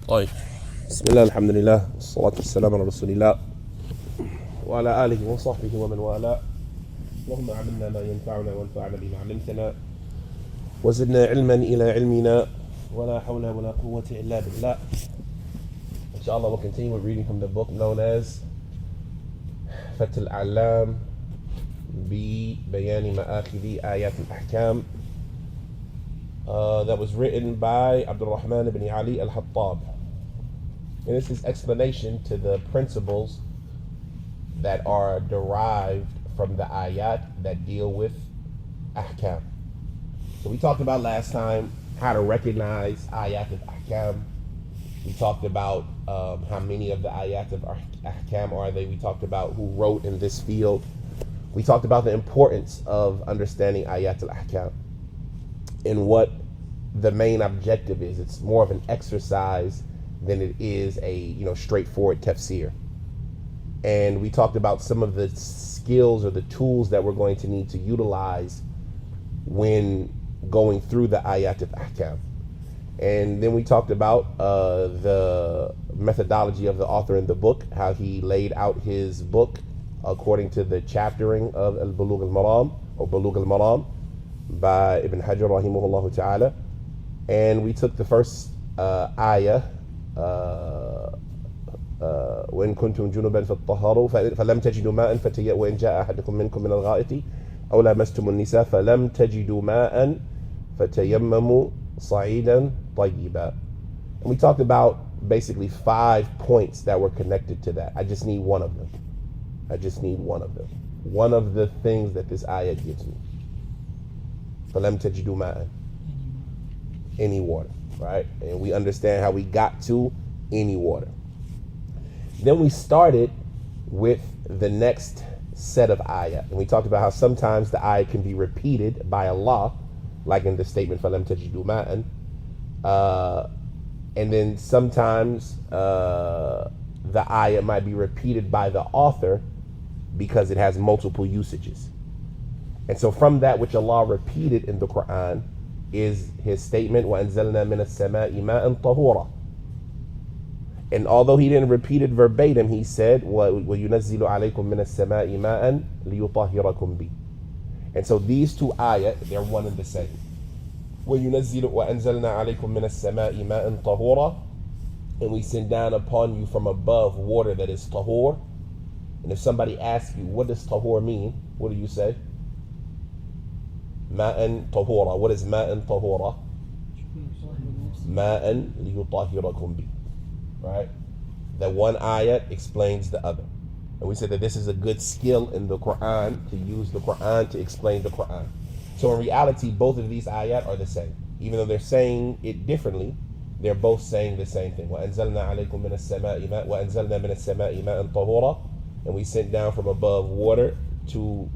طيب بسم الله الحمد لله والصلاة والسلام على رسول الله وعلى آله وصحبه ومن والاه. اللهم علمنا ما ينفعنا وانفعنا بما علمتنا وزدنا علما إلى علمنا ولا حول ولا قوة إلا بالله. Inshallah, we'll continue with reading from the book known as فتح الأعلام ببيان مآخذ آيات الأحكام, that was written by Abdul Rahman ibn Ali al-Hattab. And this is explanation to the principles that are derived from the ayat that deal with ahkam. So we talked about last time how to recognize ayat of ahkam. We talked about how many of the ayat of ahkam are they. We talked about who wrote in this field. We talked about the importance of understanding ayat al-ahkam and what the main objective is. It's more of an exercise than it is a straightforward tafsir. And we talked about some of the skills or the tools that we're going to need to utilize when going through the ayat of ahkam. And then we talked about the methodology of the author in the book, how he laid out his book according to the chaptering of Al-Bulugh al-Maram or Bulugh al-Maram by Ibn Hajar rahimahullah ta'ala. And we took the first ayah, وإن كنتم جنبا فاطهروا فلم تجدوا ماء وإن جاء أحدكم منكم من الغائط أو لامستم النساء فلم تجدوا ماء فتيمموا صعيدا طيبا. And we talked about basically 5 points that were connected to that. I just need one of them. One of the things that this ayah gives me. فلم تجدوا ماء, any water, right? And we understand how we got to any water. Then we started with the next set of ayah. And we talked about how sometimes the ayah can be repeated by Allah, like in the statement, فَلَمْ تَجِدُوا مَاءً. And then sometimes the ayah might be repeated by the author because it has multiple usages. And so from that which Allah repeated in the Quran is his statement, وَأَنزَلْنَا مِنَ السَّمَاءِ مَاءً طَهُورًا. And although he didn't repeat it verbatim, he said, وَيُنَزِّلُ عَلَيْكُم مِّنَ السَّمَاءِ مَاءً لِيُطَهِّرَكُم بِهِ. And so these two ayat, they're one and the same. وَيُنَزِّلُ وَأَنزَلْنَا عَلَيْكُم مِّنَ السَّمَاءِ مَاءً طَهُورًا. And we send down upon you from above water that is tahur. And if somebody asks you, what does tahur mean? What do you say? مَاءً طَهُورًا. What is مَاءً طَهُورًا? مَاءً لِيُطَهِّرَكُم بِهِ. Right? That one ayat explains the other. And we said that this is a good skill in the Quran, to use the Quran to explain the Quran. So in reality, both of these ayat are the same. Even though they're saying it differently, they're both saying the same thing. وَأَنزَلْنَا عَلَيْكُم مِّنَ السَّمَاءِ مَاءً وَأَنزَلْنَا مِنَ السَّمَاءِ مَاءً طَهُورًا. And we sent down from above water to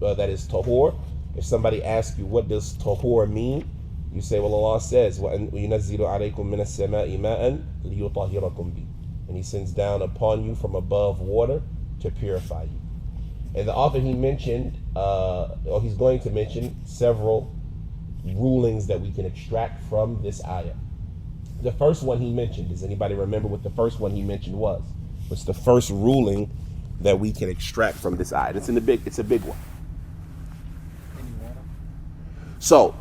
that is tahur. If somebody asks you, what does tahur mean? You say, well, Allah says, وَيُنَزِّلُ عَلَيْكُم مِّنَ السَّمَاءِ مَاءً لِيُطَهِّرَكُم بِهِ. And he sends down upon you from above water to purify you. And the author, he mentioned, or he's going to mention several rulings that we can extract from this ayah. The first one he mentioned, does anybody remember what the first one he mentioned was? What's the first ruling that we can extract from this ayah? It's a big one. So,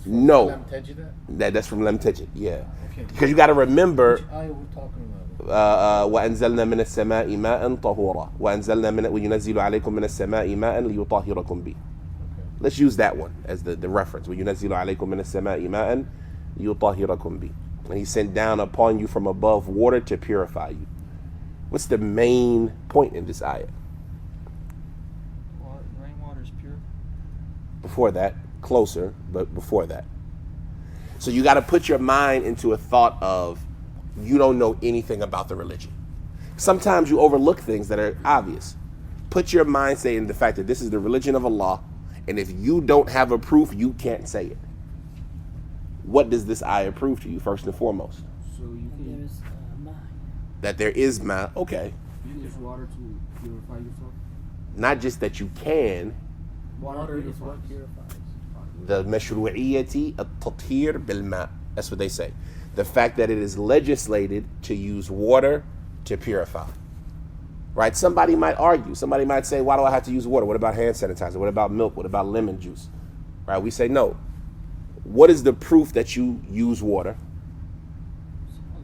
no, that's from Lam Tajid, yeah. Because you got to remember, وَأَنزَلْنَا مِنَ السَّمَاءِ مَاءً طَهُورًا وَأَنزَلْنَا وَيُنَزِّلُ عَلَيْكُم مِنَ السَّمَاءِ مَاءً لِيُطَهِّرَكُم بِهِ. Let's use that one as the reference. وَيُنَزِّلُ عَلَيْكُم مِنَ السَّمَاءِ مَاءً لِيُطَهِّرَكُم بِهِ. And he sent down upon you from above water to purify you. What's the main point in this ayah? Rainwater is pure. Before that, closer, but before that. So you got to put your mind into a thought of, you don't know anything about the religion. Sometimes you overlook things that are obvious. Put your mindset in the fact that this is the religion of Allah, and if you don't have a proof, you can't say it. What does this ayah prove to you, first and foremost? So you can use that there is ma. Okay. You use water to purify yourself. Not just that you can. Water is what purifies. The mashru'iyyati at-tathhir bil-ma. That's what they say. The fact that it is legislated to use water to purify. Right? Somebody might argue. Somebody might say, why do I have to use water? What about hand sanitizer? What about milk? What about lemon juice? Right? We say no. What is the proof that you use water?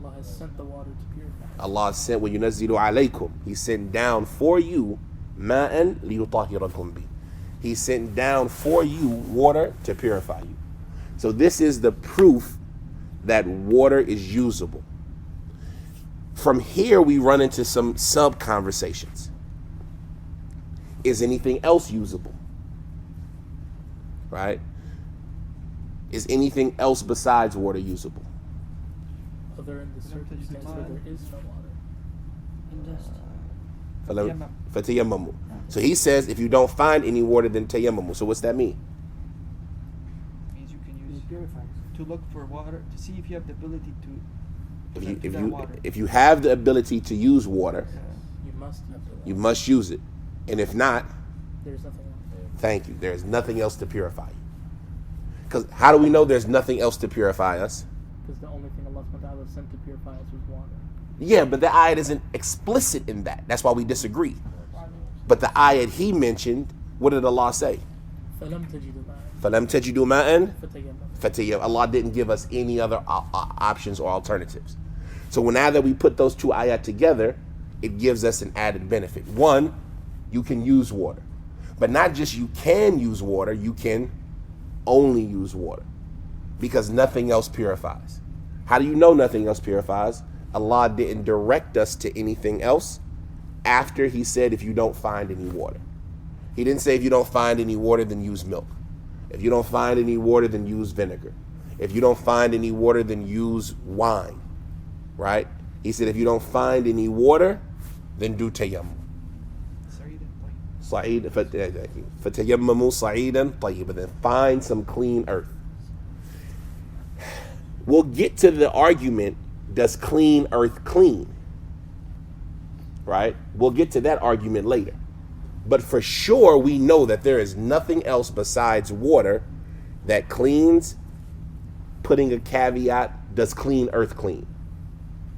Allah has sent the water to purify. Allah sent wa yunazzilu alaykum. He sent down for you ma'an liyutahhirakum bi. He sent down for you water to purify you. So this is the proof that water is usable. From here we run into some sub conversations. Is anything else usable? Right? Is anything else besides water usable? Other in the circumstance where there is no water. Fatayammamu. So he says if you don't find any water, then tayammamu. So what's that mean? Means you can use to look for water to see if you have the ability to. If you have the ability to use water, You must have the water. you must use it. And if not, There's nothing else. thank you. There is nothing else to purify you. Because how do we know there's nothing else to purify us? Because the only thing Allah subhanahu wa ta'ala sent to purify us was water. Yeah, but the ayat isn't explicit in that. That's why we disagree. But the ayat he mentioned, what did Allah say? فَلَمْ تَجِدُوا مَاءً فَلَمْ تَجِدُوا مَاءً فَتَيَمَّمُوا. فَتَيَمَّمُوا. Allah didn't give us any other options or alternatives. So now that we put those two ayat together, it gives us an added benefit. One, you can use water. But not just you can use water, you can only use water. Because nothing else purifies. How do you know nothing else purifies? Allah didn't direct us to anything else after he said if you don't find any water. He didn't say if you don't find any water, then use milk. If you don't find any water, then use vinegar. If you don't find any water, then use wine. Right? He said if you don't find any water, then do tayammum. فَتَيَمَّمُوا صَعِيدًا طَيِّبًا. Then find some clean earth. We'll get to the argument, does clean earth clean? Right? We'll get to that argument later. But for sure, we know that there is nothing else besides water that cleans, putting a caveat, does clean earth clean?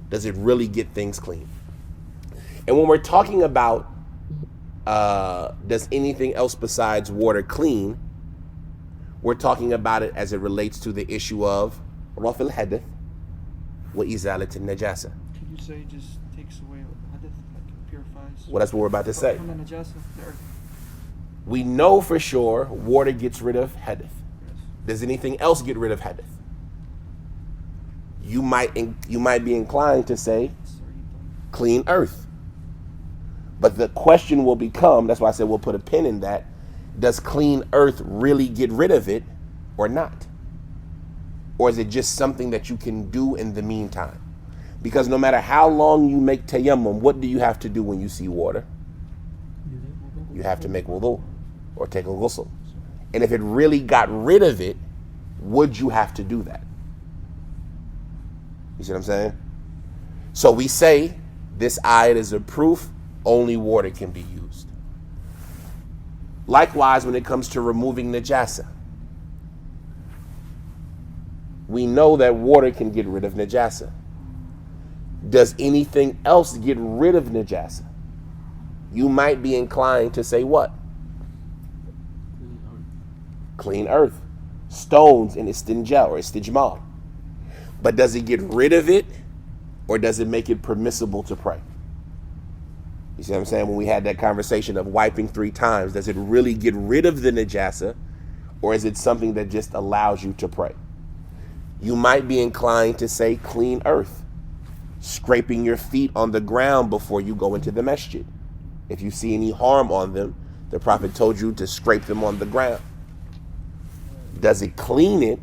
Does it really get things clean? And when we're talking about does anything else besides water clean, we're talking about it as it relates to the issue of raf al-hadath wa izalat al-najasa. Can you say just takes away hadith, like it purifies? Well, that's what we're about to say. From the najasa, the earth. We know for sure water gets rid of hadith. Yes. Does anything else get rid of hadith? You might be inclined to say clean earth. But the question will become, that's why I said we'll put a pin in that, does clean earth really get rid of it or not? Or is it just something that you can do in the meantime? Because no matter how long you make tayammum, what do you have to do when you see water? You have to make wudu or take a ghusl. And if it really got rid of it, would you have to do that? You see what I'm saying? So we say this ayat is a proof only water can be used. Likewise, when it comes to removing najasa, we know that water can get rid of najasa. Does anything else get rid of najasa? You might be inclined to say what? Clean earth. Stones in istinja or istijmar. But does it get rid of it, or does it make it permissible to pray? You see what I'm saying? When we had that conversation of wiping 3 times, does it really get rid of the najasa, or is it something that just allows you to pray? You might be inclined to say clean earth, scraping your feet on the ground before you go into the masjid. If you see any harm on them, the Prophet told you to scrape them on the ground. Does it clean it,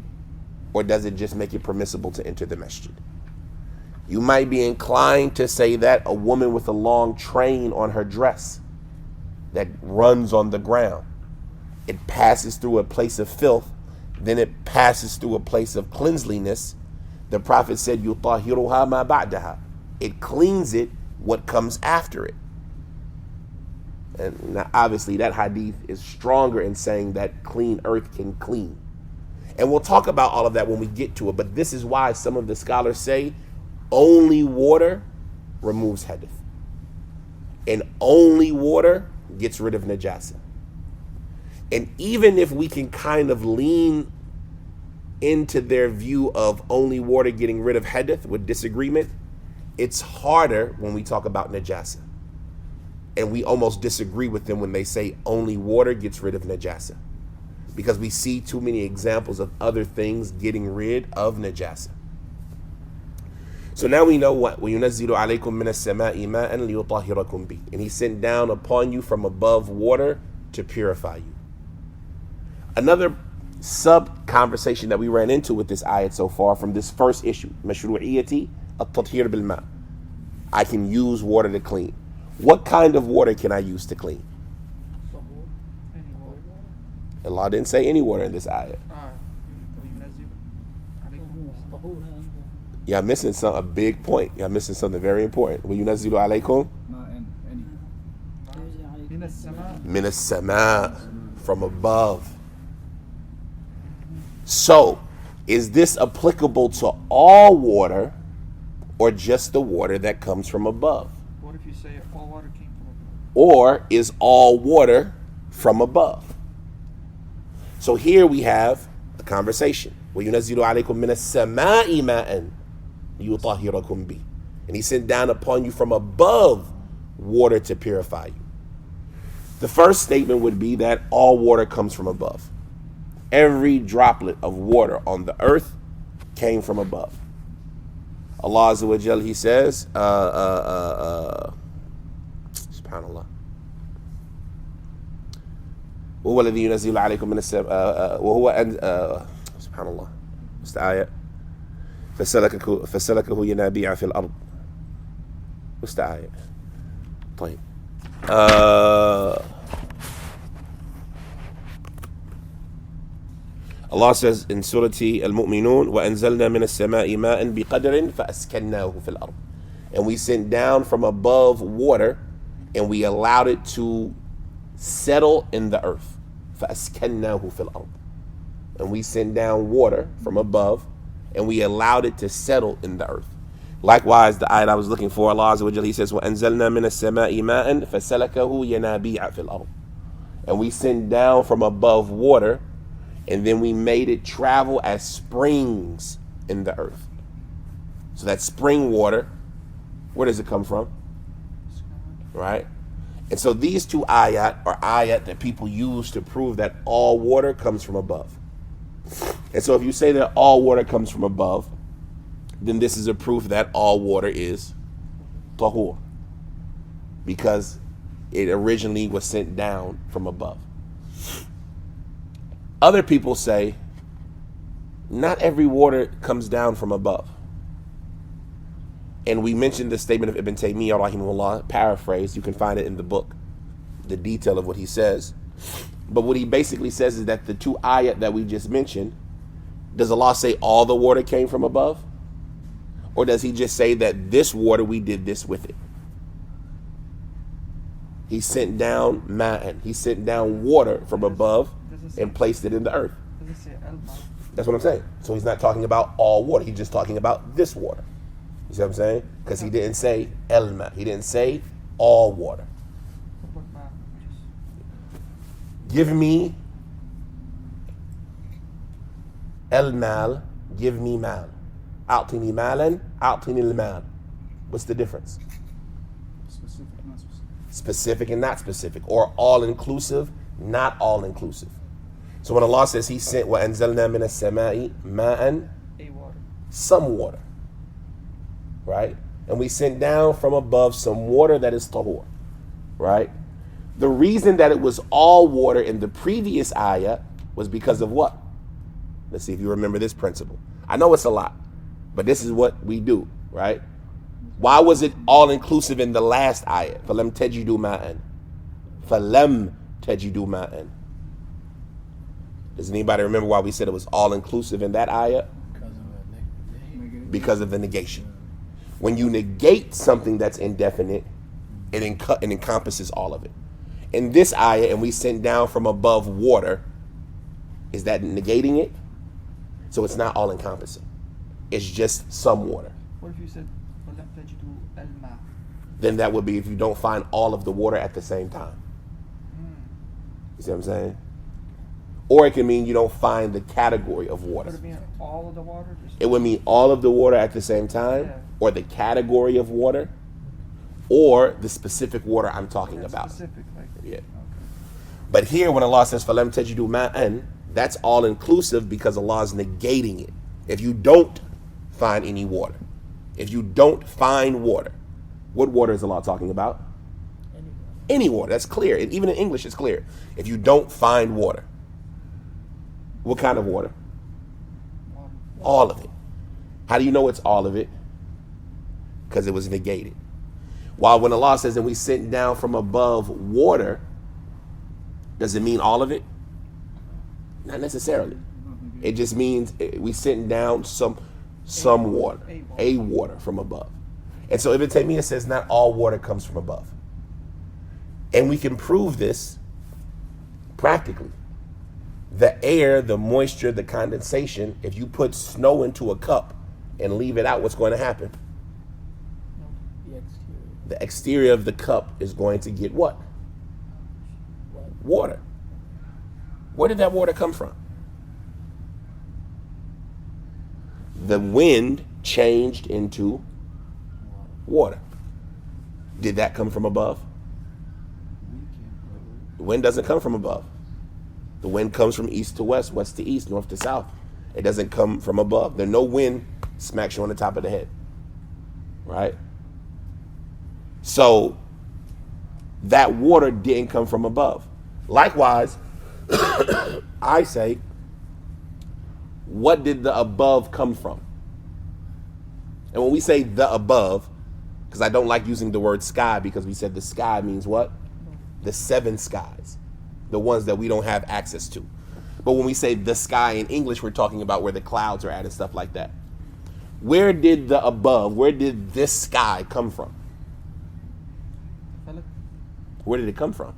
or does it just make it permissible to enter the masjid? You might be inclined to say that a woman with a long train on her dress that runs on the ground, it passes through a place of filth, then it passes through a place of cleanliness. The Prophet said, "Yutahiruha ma ba'daha." It cleans it what comes after it. And now obviously that hadith is stronger in saying that clean earth can clean. And we'll talk about all of that when we get to it. But this is why some of the scholars say only water removes hadith. And only water gets rid of najasa. And even if we can kind of lean into their view of only water getting rid of hadith with disagreement, it's harder when we talk about najasa. And we almost disagree with them when they say only water gets rid of najasa. Because we see too many examples of other things getting rid of najasa. So now we know what? وَيُنَزِّلُ عَلَيْكُم مِّنَ السَّمَاءِ مَاءً لِيُطَهِّرَكُم بِهِ. And he sent down upon you from above water to purify you. Another sub-conversation that we ran into with this ayat so far from this first issue, مَشْرُوعِيَّةِ التَّطْهِيرِ بِالْمَاءِ. I can use water to clean. What kind of water can I use to clean? Allah didn't say any water in this ayat. Y'all missing a big point. Y'all missing something very important. وَيُنَزِّلُ عَلَيْكُم مِّنَ السَّمَاءِ, from above. So, is this applicable to all water or just the water that comes from above? What if you say all water came from above? Or is all water from above? So here we have a conversation. وَيُنَزِّلُ عَلَيْكُم مِّنَ السَّمَاءِ مَاءً لِيُطَهِّرَكُم بِهِ. And he sent down upon you from above water to purify you. The first statement would be that all water comes from above. Every droplet of water on the earth came from above. Allah Azza wa Jal, he says, subhanallah. وهو الذي ينزل عليكم من السماء وهو سبحان الله. What's the ayat? فسلكه ينابيع في الأرض. What's the ayat? طيب. Allah says in Surah Al-Mu'minun, وَأَنزَلْنَا مِنَ السَّمَاءِ مَاءً بِقَدْرٍ فَأَسْكَنَّاهُ فِي الْأَرْضِ. And we sent down from above water, and we allowed it to settle in the earth. فَأَسْكَنَّاهُ فِي الْأَرْضِ. And we sent down water from above, and we allowed it to settle in the earth. Likewise, the ayat I was looking for, Allah Azza wa Jalla, he says, وَأَنزَلْنَا مِنَ السَّمَاءِ مَاءً فَسَلَكَهُ يَنَابِيعَ فِي الْأَرْضِ. And we sent down from above water, and then we made it travel as springs in the earth. So that spring water, where does it come from? Right? And so these two ayat are ayat that people use to prove that all water comes from above. And so if you say that all water comes from above, then this is a proof that all water is tahur, because it originally was sent down from above. Other people say not every water comes down from above. And we mentioned the statement of Ibn Taymiyyah rahimahullah, paraphrase. You can find it in the book, the detail of what he says. But what he basically says is that the two ayat that we just mentioned, does Allah say all the water came from above? Or does he just say that this water, we did this with it? He sent down ma'an. He sent down water from above and placed it in the earth. Does it say al-ma? That's what I'm saying. So he's not talking about all water. He's just talking about this water. You see what I'm saying? Because he didn't say el-ma. He didn't say all water. What ma? Give me el-mal. Give me mal. A'tini malan. A'tini al-mal. What's the difference? Specific, not specific. Specific and not specific. Or all-inclusive, not all-inclusive. So when Allah says he sent وَأَنزَلْنَا مِنَ السَّمَاءِ مَاءً, A water. some water, right? And we sent down from above some water that is tahur, right? The reason that it was all water in the previous ayah was because of what? Let's see if you remember this principle. I know it's a lot, but this is what we do, right? Why was it all-inclusive in the last ayah? فَلَمْ تَجِدُوا مَاءً. فَلَمْ تَجِدُوا مَاءً. Does anybody remember why we said it was all-inclusive in that ayah? Because of the negation. When you negate something that's indefinite, it encompasses all of it. In this ayah, and we sent down from above water, is that negating it? So it's not all encompassing. It's just some water. What if you said وَلَمْ تَجِدُوا الْمَاء? Then that would be if you don't find all of the water at the same time. You see what I'm saying? Or it can mean you don't find the category of water. Would it mean all of the water? It would mean all of the water at the same time, Yeah. or the category of water, or the specific water I'm talking about. Specific, like. Yeah. Okay. But here when Allah says فَلَمْ تَجِدُوا مَاءً, that's all inclusive because Allah is negating it. If you don't find any water, if you don't find water, what water is Allah talking about? Any water. That's clear. And even in English it's clear. If you don't find water, what kind of water? Water. All of it. How do you know it's all of it? Because it was negated. While when Allah says, and we sent down from above water, does it mean all of it? Not necessarily. It just means we sent down some water, a water from above. And so Ibn Taymiyyah says not all water comes from above. And we can prove this practically. The air, the moisture, the condensation, if you put snow into a cup and leave it out, what's going to happen? The exterior of the cup is going to get what? Water. Where did that water come from? The wind changed into water. Did that come from above? The wind doesn't come from above. The wind comes from east to west, west to east, north to south. It doesn't come from above. There's no wind smacks you on the top of the head. Right? So that water didn't come from above. Likewise, I say, what did the above come from? And when we say the above, because I don't like using the word sky, because we said the sky means what? The seven skies, the ones that we don't have access to. But when we say the sky in English, we're talking about where the clouds are at and stuff like that. Where did the above, where did this sky come from? Where did it come from?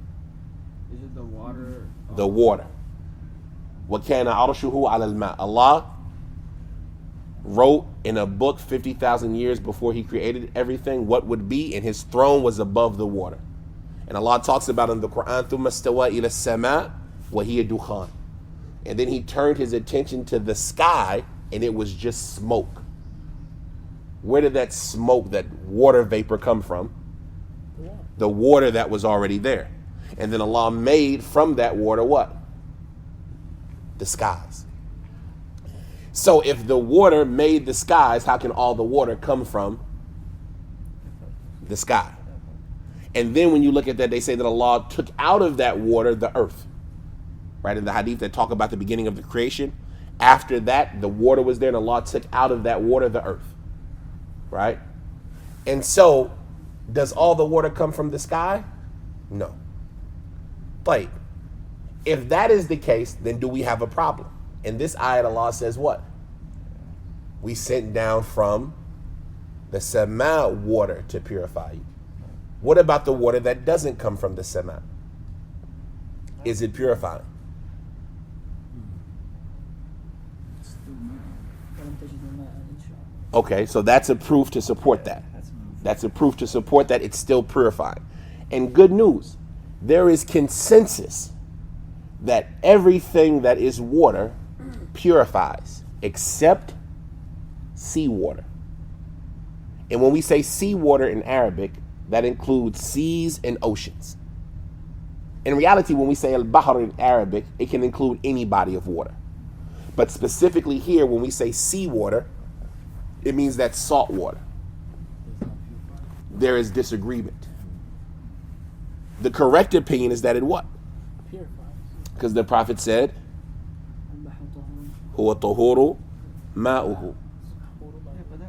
Is it the water? The water. وَكَانَ عَرْشُهُ عَلَى الْمَاءِ. Allah wrote in a book 50,000 years before he created everything what would be, and his throne was above the water. And Allah talks about in the Quran, ثُمَّ اسْتَوَى إِلَى السَّمَاءِ وَهِيَ دُخَانٌ. And then he turned his attention to the sky, and it was just smoke. Where did that smoke, that water vapor come from? The water that was already there. And then Allah made from that water what? The skies. So if the water made the skies, how can all the water come from the sky? And then when you look at that, they say that Allah took out of that water the earth. Right, in the hadith that talk about the beginning of the creation. After that, the water was there and Allah took out of that water the earth. Right? And so, does all the water come from the sky? No. But if that is the case, then do we have a problem? In this ayat, Allah says what? We sent down from the sama water to purify you. What about the water that doesn't come from the sama? Is it purifying? Okay, so that's a proof to support that. That's a proof to support that it's still purifying. And good news, there is consensus that everything that is water purifies except seawater. And when we say seawater in Arabic, that includes seas and oceans. In reality, when we say al-bahr in Arabic, it can include any body of water. But specifically here, when we say seawater, it means that salt water. There is disagreement. The correct opinion is that it what? Purifies. Because the Prophet said, huwa tahuru ma'uhu. Yeah, but that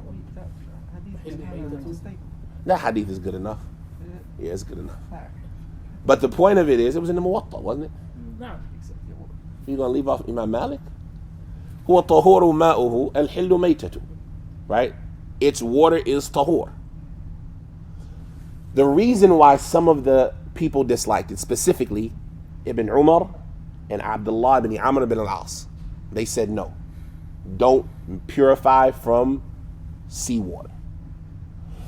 hadith is kind of mistake. That hadith is good enough. Is it? Yeah, it's good enough. Fact. But the point of it is, it was in the Muwatta, wasn't it? No. You gonna leave off Imam Malik? Huwa tahuru ma'uhu al-hillu maytatu. Right? Its water is tahur. The reason why some of the people disliked it, specifically Ibn Umar and Abdullah ibn Amr ibn al-As, they said no. don't purify from seawater.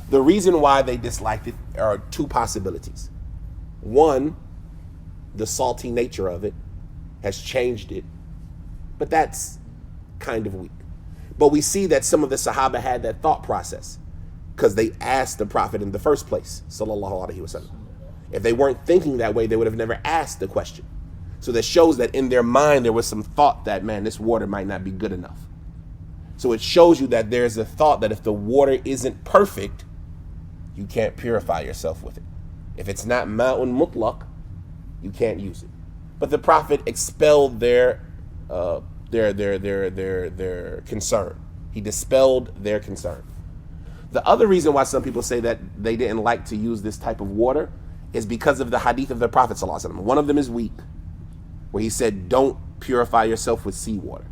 The reason why they disliked it are two possibilities. One, the salty nature of it has changed it, but that's kind of weak. But we see that some of the Sahaba had that thought process because they asked the Prophet in the first place, sallallahu alaihi wasallam. If they weren't thinking that way, they would have never asked the question. So that shows that in their mind there was some thought that, man, this water might not be good enough. So it shows you that there's a thought that if the water isn't perfect, you can't purify yourself with it. If it's not ma'un mutlaq, you can't use it. But the Prophet expelled their concern. He dispelled their concern. The other reason why some people say that they didn't like to use this type of water is because of the hadith of the Prophet ﷺ. One of them is weak, where he said, don't purify yourself with seawater.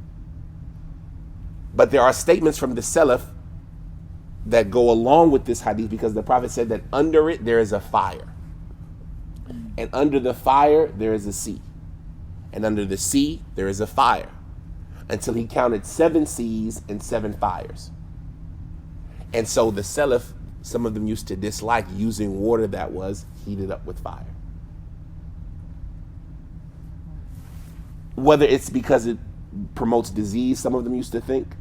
But there are statements from the Salaf that go along with this hadith because the Prophet said that under it there is a fire. And under the fire there is a sea. And under the sea there is a fire. Until he counted 7 seas and 7 fires. And so the Salaf, some of them used to dislike using water that was heated up with fire. Whether it's because it promotes disease, some of them used to think,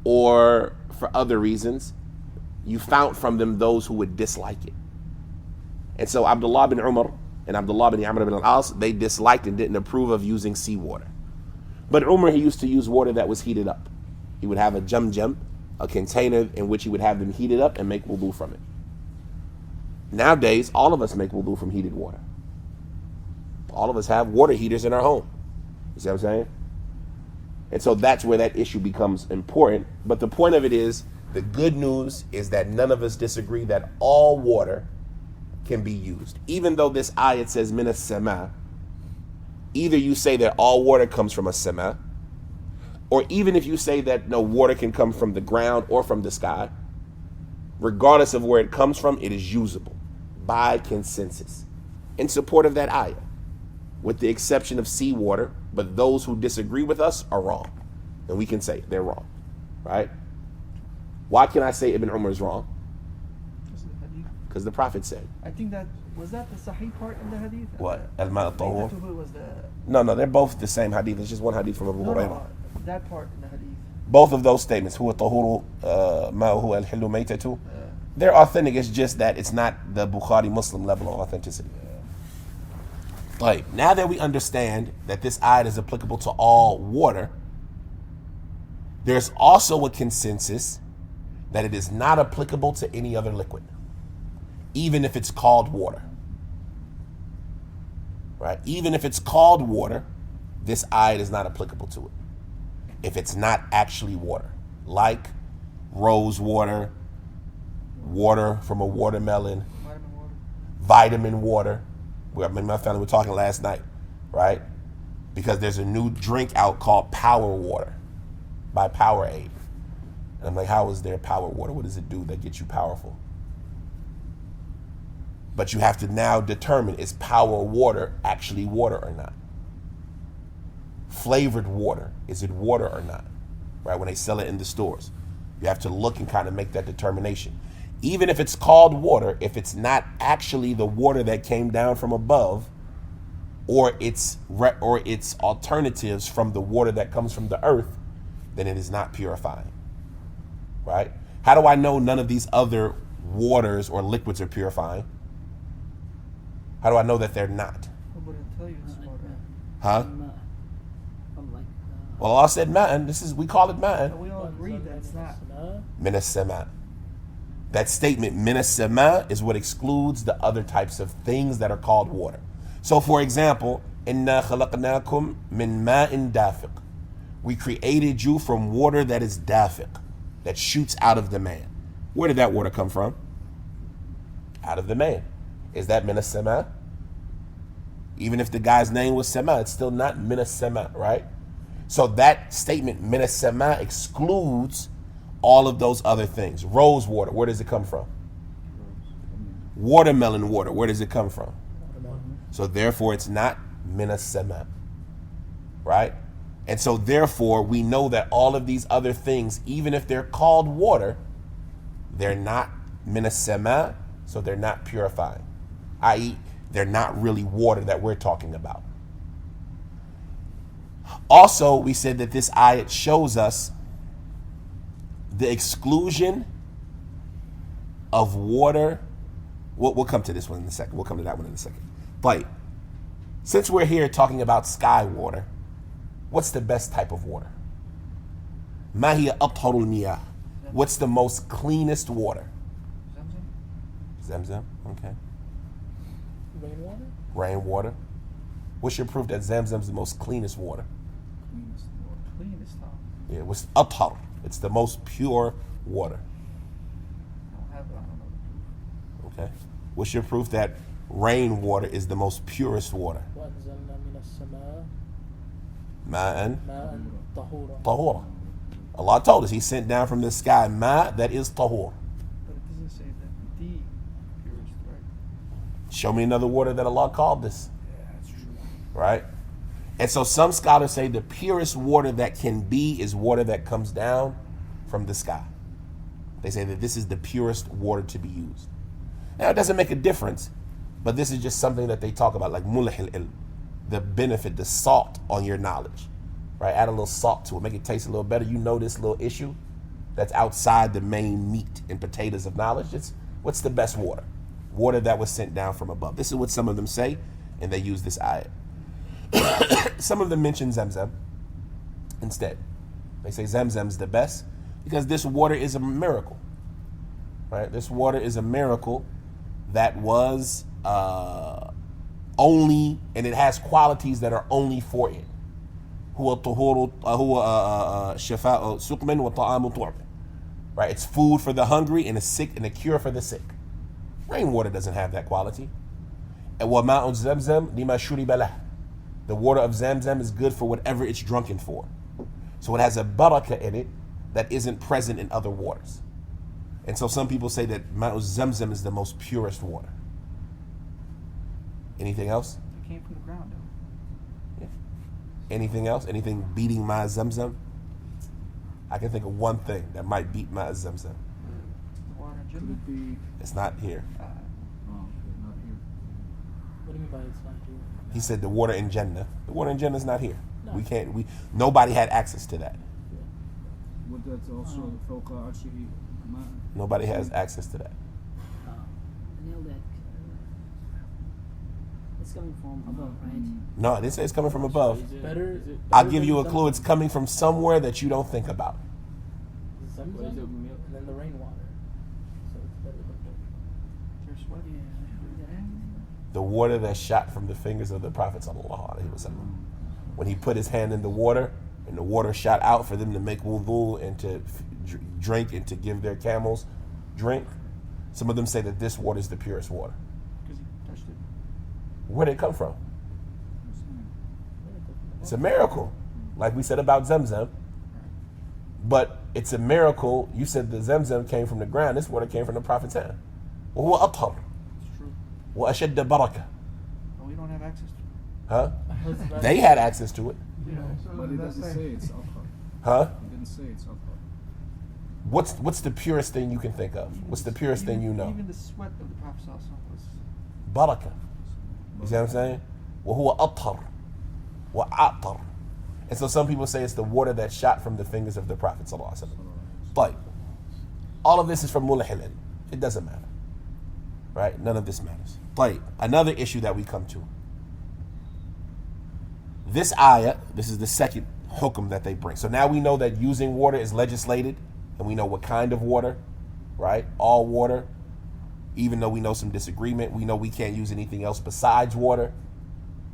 or for other reasons, you found from them those who would dislike it. And so Abdullah bin Umar and Abdullah bin Amr bin al-As, they disliked and didn't approve of using seawater. But Umar, he used to use water that was heated up. He would have a jam, a container in which he would have them heated up and make wudu from it. Nowadays, all of us make wudu from heated water. All of us have water heaters in our home. You see what I'm saying? And so that's where that issue becomes important. But the point of it is, the good news is that none of us disagree that all water can be used. Even though this ayat says min as-sama, either you say that all water comes from a sama, or even if you say that no, water can come from the ground or from the sky, regardless of where it comes from, it is usable by consensus in support of that ayah, with the exception of seawater. But those who disagree with us are wrong, and we can say they're wrong, right? Why can I say Ibn Umar is wrong? Because the Prophet said. I think that was that the Sahih part in the hadith. What? Al-Ma' al-Tahur? Was the No, they're both the same hadith. It's just one hadith from Abu Hurairah. That part in the hadith. Both of those statements, huwa tahuru ma'uhu al-hillu maytatu, they're authentic. It's just that it's not the Bukhari Muslim level of authenticity. Right. Now that we understand that this ayat is applicable to all water, there's also a consensus that it is not applicable to any other liquid, even if it's called water. Right? Even if it's called water, this ayat is not applicable to it. If it's not actually water, like rose water, water from a watermelon, vitamin water. Me and my family were talking last night, right? Because there's a new drink out called Power Water by Powerade. And I'm like, how is there Power Water? What does it do that gets you powerful? But you have to now determine, is Power Water actually water or not? Flavored water, is it water or not? Right, when they sell it in the stores. You have to look and kind of make that determination. Even if it's called water, if it's not actually the water that came down from above, or its alternatives from the water that comes from the earth, then it is not purifying. Right? How do I know none of these other waters or liquids are purifying? How do I know that they're not? I wouldn't tell you it's water. Huh? Well, Allah said ma'an. We call it ma'an. We all agree that it's not. Min as-sama. That statement, min as-sama, is what excludes the other types of things that are called water. So, for example, inna khalaqnakum min ma'in dafiq. We created you from water that is dafiq, that shoots out of the man. Where did that water come from? Out of the man. Is that min as-sama? Even if the guy's name was Sama, it's still not min as-sama, right? So that statement, min as-sama, excludes all of those other things. Rose water, where does it come from? Watermelon water, where does it come from? So therefore it's not min as-sama, right? And so therefore, we know that all of these other things, even if they're called water, they're not min as-sama, so they're not purifying. I.e., they're not really water that we're talking about. Also, we said that this ayat shows us the exclusion of water. We'll come to this one in a second. We'll come to that one in a second. But since we're here talking about sky water, what's the best type of water? Ma hiya atharul miyah. What's the most cleanest water? Zamzam. Okay. Rainwater? Rainwater. What's your proof that Zamzam's the most cleanest water? Cleanest, huh? Yeah, what's athar? It's the most pure water. I don't know. Okay. What's your proof that rainwater is the most purest water? وأنزلنا من السماء Ma'an ماء طهورا. tahura. Allah told us He sent down from the sky ma that is tahur. But it doesn't say that the purest, right? Show me another water that Allah called this. Yeah, that's true. Right? And so some scholars say the purest water that can be is water that comes down from the sky. They say that this is the purest water to be used. Now, it doesn't make a difference, but this is just something that they talk about, like mulahil ilm, the benefit, the salt on your knowledge. Right? Add a little salt to it, make it taste a little better. You know this little issue that's outside the main meat and potatoes of knowledge. It's what's the best water? Water that was sent down from above. This is what some of them say, and they use this ayat. Some of them mention Zamzam instead. They say Zamzam's the best because this water is a miracle. Right? This water is a miracle that was only, and it has qualities that are only for it. Huwa tuhuru, huwa shifa'u suqmin wa ta'amu tu'min. Right? It's food for the hungry and a sick and a cure for the sick. Rainwater doesn't have that quality. And wa ma'u zamzam lima shuriba lah. The water of Zamzam is good for whatever it's drunken for. So it has a barakah in it that isn't present in other waters. And so some people say that Ma'u Zamzam is the most purest water. Anything else? It came from the ground, though. Yeah. Anything else? Anything beating Ma'u Zamzam? I can think of one thing that might beat Ma'u Zamzam. The water in Could Jannah. it be? It's not here. Oh, okay, not here. What do you mean by it's not here? He said the water in Jannah. The water in Jannah is not here. No. Nobody had access to that. Would that also فوق عرشه ماء? Nobody has access to that. I know that it's coming from above, right? No, they say it's coming from above. Is it better? I'll give you a clue. It's coming from somewhere that you don't think about. Zamzam and then the rainwater. So it's better than both. There's what? The water that shot from the fingers of the Prophet sallallahu alaihi wasallam. When he put his hand in the water, and the water shot out for them to make wudu and to drink and to give their camels drink. Some of them say that this water is the purest water. Because he touched it. Where did it come from? It's a miracle, like we said about Zamzam. But it's a miracle. You said the Zamzam came from the ground. This water came from the Prophet's hand. وهو أطهر It's true. وأشد بركة. But we don't have access to it. Huh? They had access to it. Yeah. But it doesn't say it's alcohol. Huh? It didn't say it's alcohol. What's the purest thing you can think of? What's the purest thing you know? Even the sweat of the Prophet was Barakah. You see what I'm saying? وهو أطهر وأعطر. And so some people say it's the water that shot from the fingers of the Prophet sallallahu alaihi wasallam. But all of this is from mulahil ilm. It doesn't matter. Right? None of this matters. But another issue that we come to. This ayah, this is the second hukum that they bring. So now we know that using water is legislated, and we know what kind of water, right? All water. Even though we know some disagreement, we know we can't use anything else besides water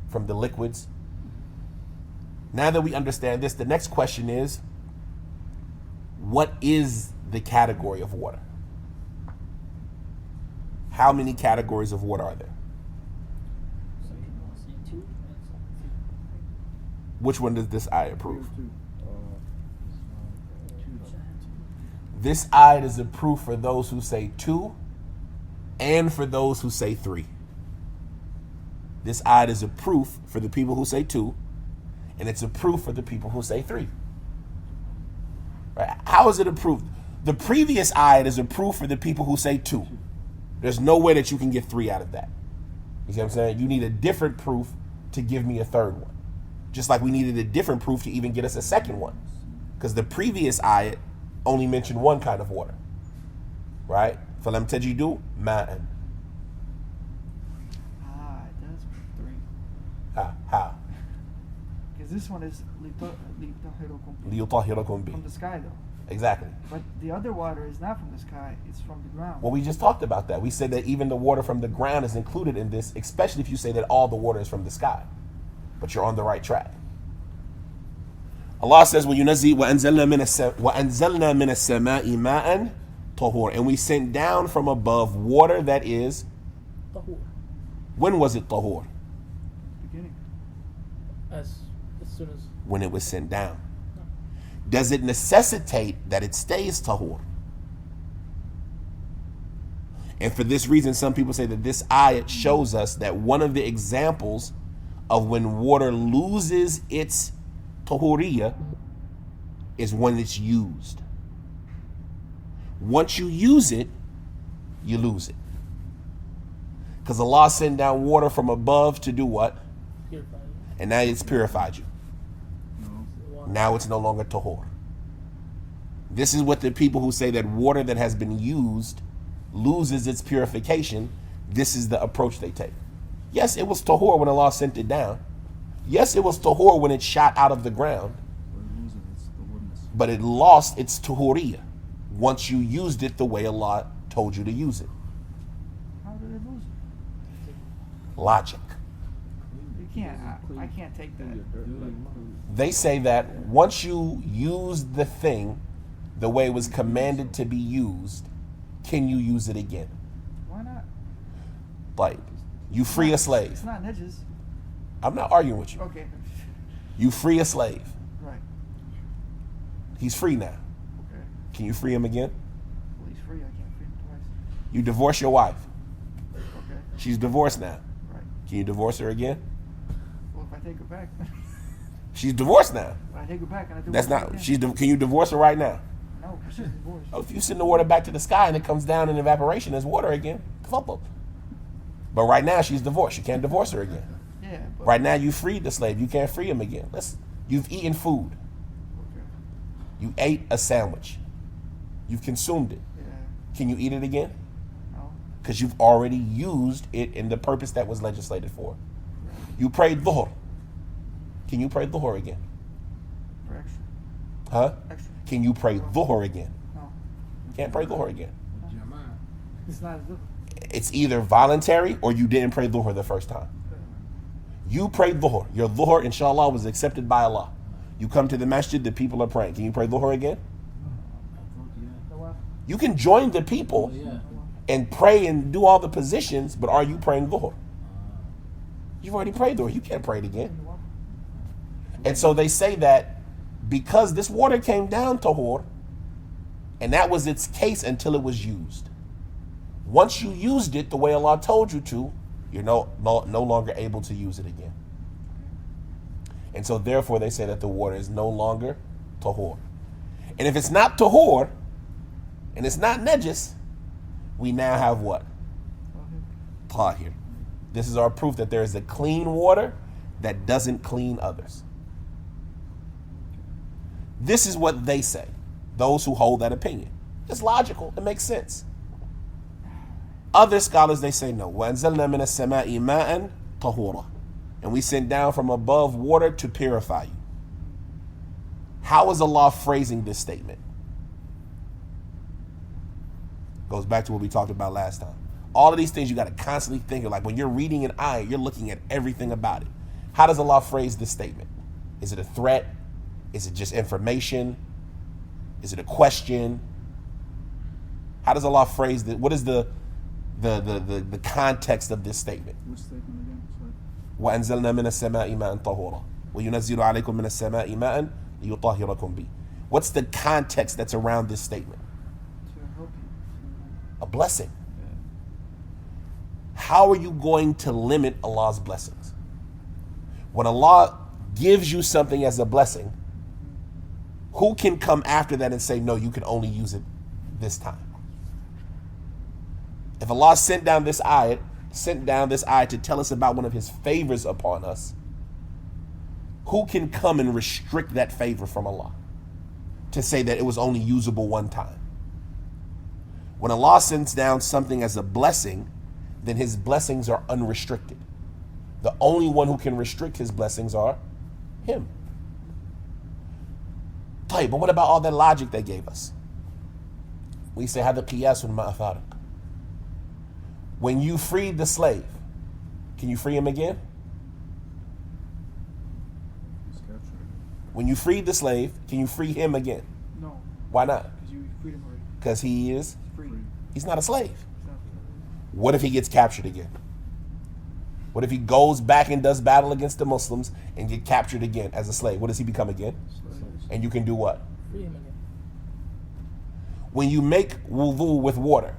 from the liquids. Now that we understand this, the next question is, what is the category of water? How many categories of water are there? Some people say two, and some Which one does this ayah prove? This ayah is a proof for those who say two and for those who say three. This ayah is a proof for the people who say two And it's a proof for the people who say 3. Right? How is it a proof? The previous ayat is a proof for the people who say 2. There's no way that you can get 3 out of that. You see what I'm saying? You need a different proof to give me a third one. Just like we needed a different proof to even get us a second one. Because the previous ayat only mentioned one kind of water. Right? فَلَمْ تَجِدُوا مَاءً. It does put 3. How? Because this one is لِيُطَهِّرَكُمْ from بِهِ. the sky though. Exactly. But the other water is not from the sky, it's from the ground. Well, we just talked about that. We said that even the water from the ground is included in this, especially if you say that all the water is from the sky. But you're on the right track. Allah says, وَيُنَزِّي وَأَنزَلْنَا مِنَ السَّمَاءِ مَاءً طَهُورًا. And we sent down from above water that is Tahur. When was it tahur? Beginning. As soon as. When it was sent down. Does it necessitate that it stays tahur? And for this reason, some people say that this ayat shows us that one of the examples of when water loses its tahuriyah is when it's used. Once you use it, you lose it. Because Allah sent down water from above to do what? Purified. And now it's purified you. No. Now it's no longer tahur. This is what the people who say that water that has been used loses its purification, this is the approach they take. Yes, it was tahur when Allah sent it down. Yes, it was tahur when it shot out of the ground. But it lost its tahuriyah once you used it the way Allah told you to use it. How did it lose it? Logic. You can't. I can't take that. They say that once you use the thing the way it was commanded to be used, can you use it again? Why not? Like, you free a slave. It's not ninjas. I'm not arguing with you. Okay. You free a slave. Right. He's free now. Okay. Can you free him again? Well, he's free. I can't free him twice. You divorce your wife. Okay. She's divorced now. Right. Can you divorce her again? Well, if I take her back, She's divorced now. I take her back and I do. That's what I not. can. She's. Can you divorce her right now? No, she's divorced. Oh, if you send the water back to the sky and it comes down in evaporation as water again, tafadhal. But right now she's divorced. You can't divorce her again. Yeah. But, Right now you freed the slave. You can't free him again. You've eaten food. Okay. You ate a sandwich. You've consumed it. Yeah. Can you eat it again? No. Because you've already used it in the purpose that was legislated for. You prayed dhuhr. Can you pray dhuhr again? For extra. Huh? Extra. Can you pray dhuhr again? No. Can't pray dhuhr again. It's not as good. It's either voluntary or you didn't pray dhuhr the first time. You prayed dhuhr. Your dhuhr, inshallah, was accepted by Allah. You come to the masjid, the people are praying. Can you pray dhuhr again? You can join the people and pray and do all the positions, but are you praying dhuhr? You've already prayed dhuhr. You can't pray it again. And so they say that because this water came down tahur, and that was its case until it was used. Once you used it the way Allah told you to, you're no longer able to use it again. And so therefore they say that the water is no longer tahur. And if it's not tahur, and it's not najis, we now have what? Tahir. This is our proof that there is a clean water that doesn't clean others. This is what they say, those who hold that opinion. It's logical. It makes sense. Other scholars, they say no. وَأَنزَلْنَا مِنَ السَّمَاءِ مَاءً طَهُورًا. And we sent down from above water to purify you. How is Allah phrasing this statement? Goes back to what we talked about last time. All of these things you got to constantly think of. Like when you're reading an ayah, you're looking at everything about it. How does Allah phrase this statement? Is it a threat? Is it just information? Is it a question? How does Allah phrase this? What is the context of this statement? Which statement again? Sorry. وَأَنزَلْنَا مِنَ السَّمَاءِ مَاءً طَهُورًا وَيُنَزِّلُ عَلَيْكُم مِنَ السَّمَاءِ مَاءً لِيُطَهِّرَكُم بِهِ. What's the context that's around this statement? To help you. A blessing. How are you going to limit Allah's blessings? When Allah gives you something as a blessing, who can come after that and say, no, you can only use it this time? If Allah sent down this ayat to tell us about one of his favors upon us, who can come and restrict that favor from Allah to say that it was only usable one time? When Allah sends down something as a blessing, then his blessings are unrestricted. The only one who can restrict his blessings are him. But what about all that logic they gave us? We say, هذا قياس ما أثارك. When you freed the slave, can you free him again? When you freed the slave, can you free him again? No. Why not? Because you freed him already. Because he is, Free. he's not a slave. Exactly. What if he gets captured again? What if he goes back and does battle against the Muslims and get captured again as a slave? What does he become again? And you can do what? Free him again. When you make wudu with water,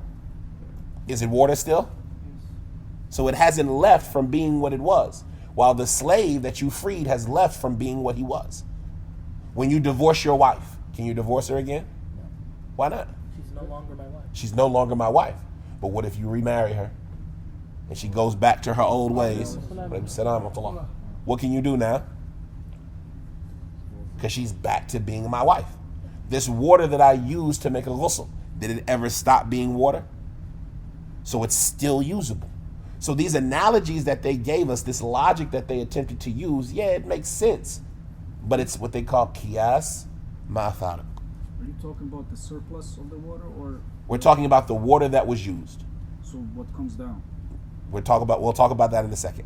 is it water still? Yes. So it hasn't left from being what it was, while the slave that you freed has left from being what he was. When you divorce your wife, can you divorce her again? No. Why not? She's no longer my wife. She's no longer my wife. But what if you remarry her and she goes back to her old ways? What can you do now? Because she's back to being my wife. This water that I used to make a ghusl, did it ever stop being water? So it's still usable. So these analogies that they gave us, this logic that they attempted to use, yeah, it makes sense. But it's what they call qiyas ma'athariq. Are you talking about the surplus of the water, or We're talking about the water that was used. so what comes down? We'll talk about that in a second.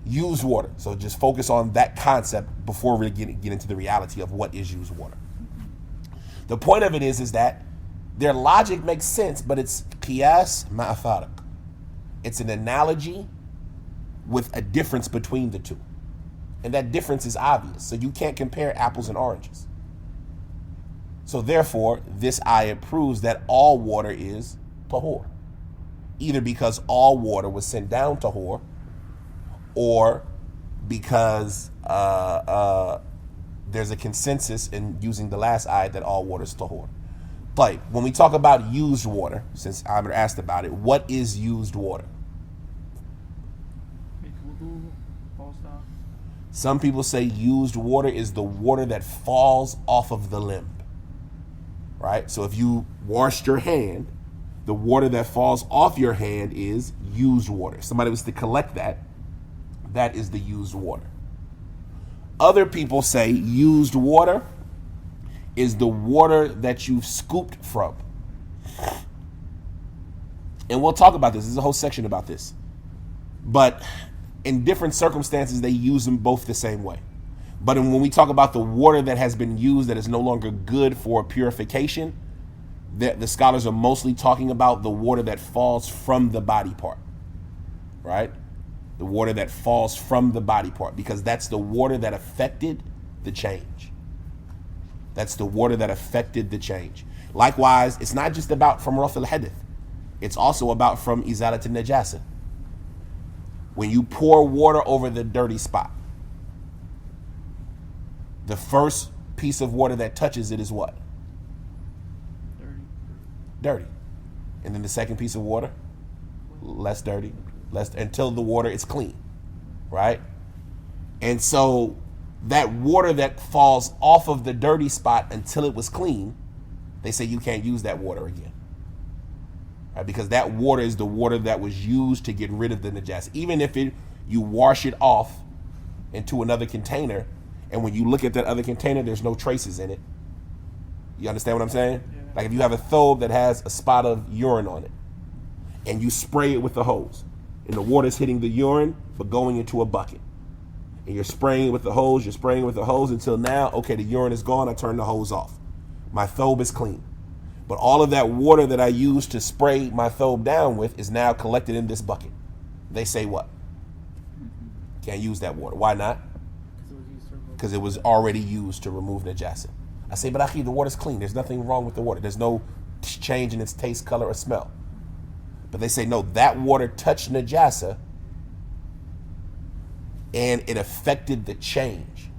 Used water. So just focus on that concept before we get into the reality of what is used water. The point of it is that their logic makes sense, but it's qiyas ma'athariq. It's an analogy with a difference between the two. And that difference is obvious. So you can't compare apples and oranges. So therefore, this ayah proves that all water is tahur. Either because all water was sent down tahur, or because there's a consensus in using the last ayah that all water is tahur. But when we talk about used water, since Amr asked about it, what is used water? Make wudu, falls down. Some people say used water is the water that falls off of the limb. Right? So if you washed your hand, the water that falls off your hand is used water. Somebody was to collect that. That is the used water. Other people say used water is the water that you've scooped from. And we'll talk about this. There's a whole section about this. But in different circumstances, they use them both the same way. But when we talk about the water that has been used that is no longer good for purification, the scholars are mostly talking about the water that falls from the body part. Right? The water that falls from the body part, because that's the water that affected the change. That's the water that affected the change. Likewise, it's not just about from Raf al-Hadith. It's also about from Izalat al-Najasa. When you pour water over the dirty spot, the first piece of water that touches it is what? Dirty. And then the second piece of water, less dirty, until the water is clean, right? And so that water that falls off of the dirty spot until it was clean, they say you can't use that water again, right? Because that water is the water that was used to get rid of the najas. Even if you wash it off into another container, and when you look at that other container, there's no traces in it. You understand what I'm saying? Yeah. Like if you have a thobe that has a spot of urine on it, and you spray it with the hose, and the water's hitting the urine, but going into a bucket. And you're spraying it with the hose, until now, okay, the urine is gone, I turn the hose off. My thobe is clean. But all of that water that I used to spray my thobe down with is now collected in this bucket. They say what? Can't use that water. Why not? Because it was already used to remove najasa. I say, but Akhi, the water's clean. There's nothing wrong with the water. There's no change in its taste, color, or smell. But they say, no, that water touched najasa and it affected the change.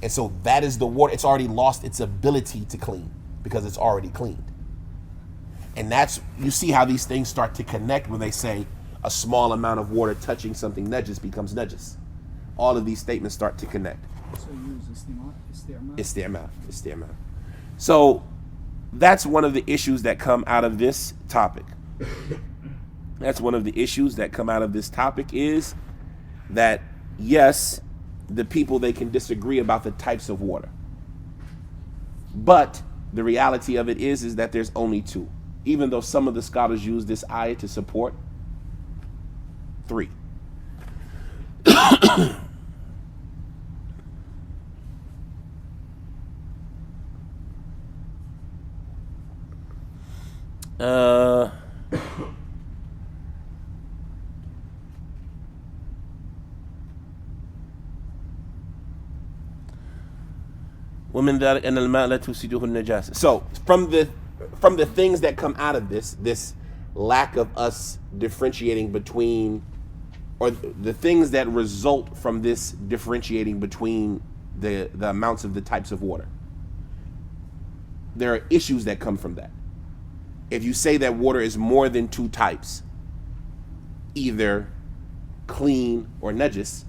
And so that is the water. It's already lost its ability to clean because it's already cleaned. And that's, you see how these things start to connect when they say a small amount of water touching something najis becomes najis. All of these statements start to connect. So use isti'mal. Isti'mal. So that's one of the issues that come out of this topic. That's one of the issues that come out of this topic is that, yes, the people, they can disagree about the types of water. But the reality of it is that there's only two. Even though some of the scholars use this ayah to support three. ومن ذلك أن الماء لا تفسده النجاسة. So from the things that come out of this lack of us differentiating between, or the things that result from this differentiating between the amounts of the types of water, there are issues that come from that. If you say that water is more than two types, either clean or najis,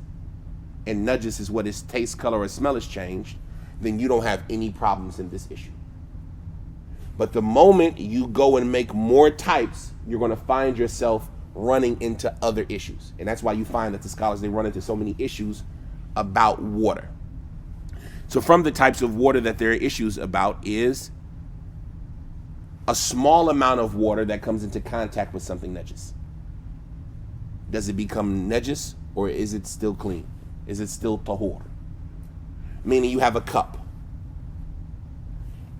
and najis is what its taste, color, or smell is changed, then you don't have any problems in this issue. But the moment you go and make more types, you're going to find yourself running into other issues. And that's why you find that the scholars, they run into so many issues about water. So from the types of water that there are issues about is a small amount of water that comes into contact with something najis. Does it become najis, or is it still clean? Is it still tahur? Meaning you have a cup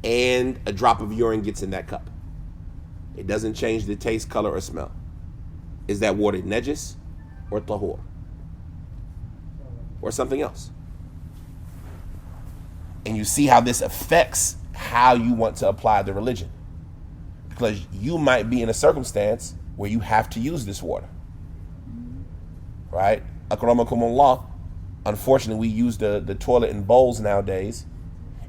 and a drop of urine gets in that cup. It doesn't change the taste, color, or smell. Is that water najis or tahur? Or something else? And you see how this affects how you want to apply the religion. Because you might be in a circumstance where you have to use this water. Right? Akramakumullah. Unfortunately, we use the toilet in bowls nowadays,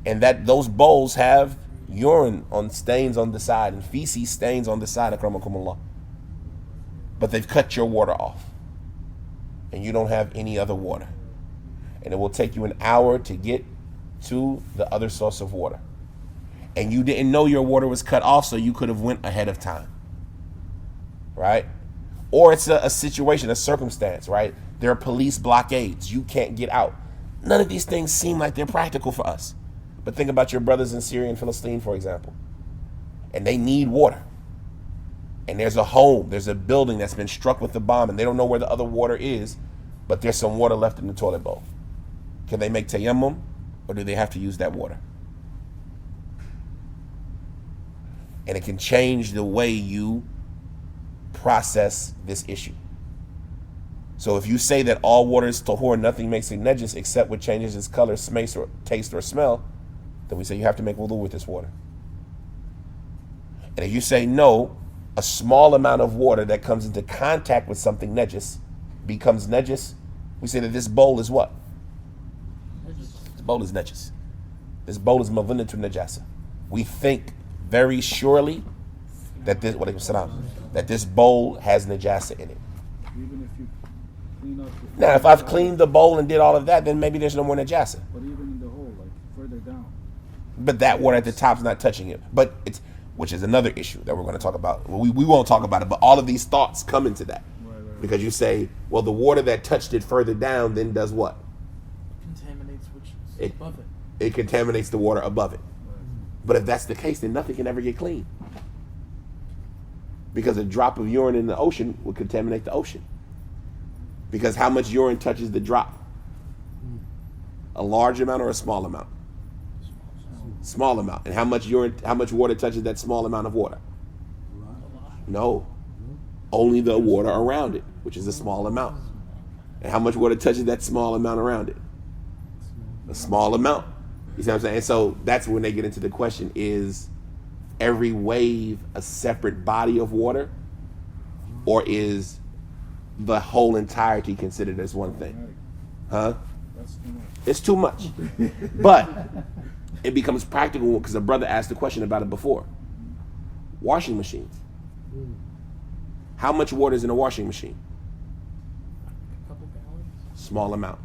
and that those bowls have urine on stains on the side and feces stains on the side, akramakumullah. But they've cut your water off, and you don't have any other water. And it will take you an hour to get to the other source of water. And you didn't know your water was cut off, so you could have went ahead of time. Right? Or it's a situation, a circumstance, right? There are police blockades. You can't get out. None of these things seem like they're practical for us. But think about your brothers in Syria and Palestine, for example. And they need water. And there's a home, there's a building that's been struck with a bomb, and they don't know where the other water is, but there's some water left in the toilet bowl. Can they make tayammum, or do they have to use that water? And it can change the way you process this issue. So if you say that all water is tahur, nothing makes it najis except what changes its color, taste, or smell, then we say you have to make wudu with this water. And if you say no, a small amount of water that comes into contact with something najis becomes najis, we say that this bowl is what? This bowl is najis. This bowl is mavinatu najasa. We think very surely that this bowl has najasa in it. Even if you clean up. Now, if I've cleaned the bowl and did all of that, then maybe there's no more najasa. But even in the hole, like further down. But that water at the top's not touching it. But it's, which is another issue that we're going to talk about. We won't talk about it, but all of these thoughts come into that. Right. Because you say, well, the water that touched it further down then does what? Contaminates which is above it. It contaminates the water above it. Right. But if that's the case, then nothing can ever get clean. Because a drop of urine in the ocean would contaminate the ocean. Because how much urine touches the drop? A large amount or a small amount? Small amount. And how much water touches that small amount of water? No. Only the water around it, which is a small amount. And how much water touches that small amount around it? A small amount. You see what I'm saying? And so that's when they get into the question, is every wave a separate body of water, or is the whole entirety considered as one thing? Huh? That's too much. It's too much. But it becomes practical because a brother asked the question about it before. Washing machines. How much water is in a washing machine? A couple gallons. Small amount.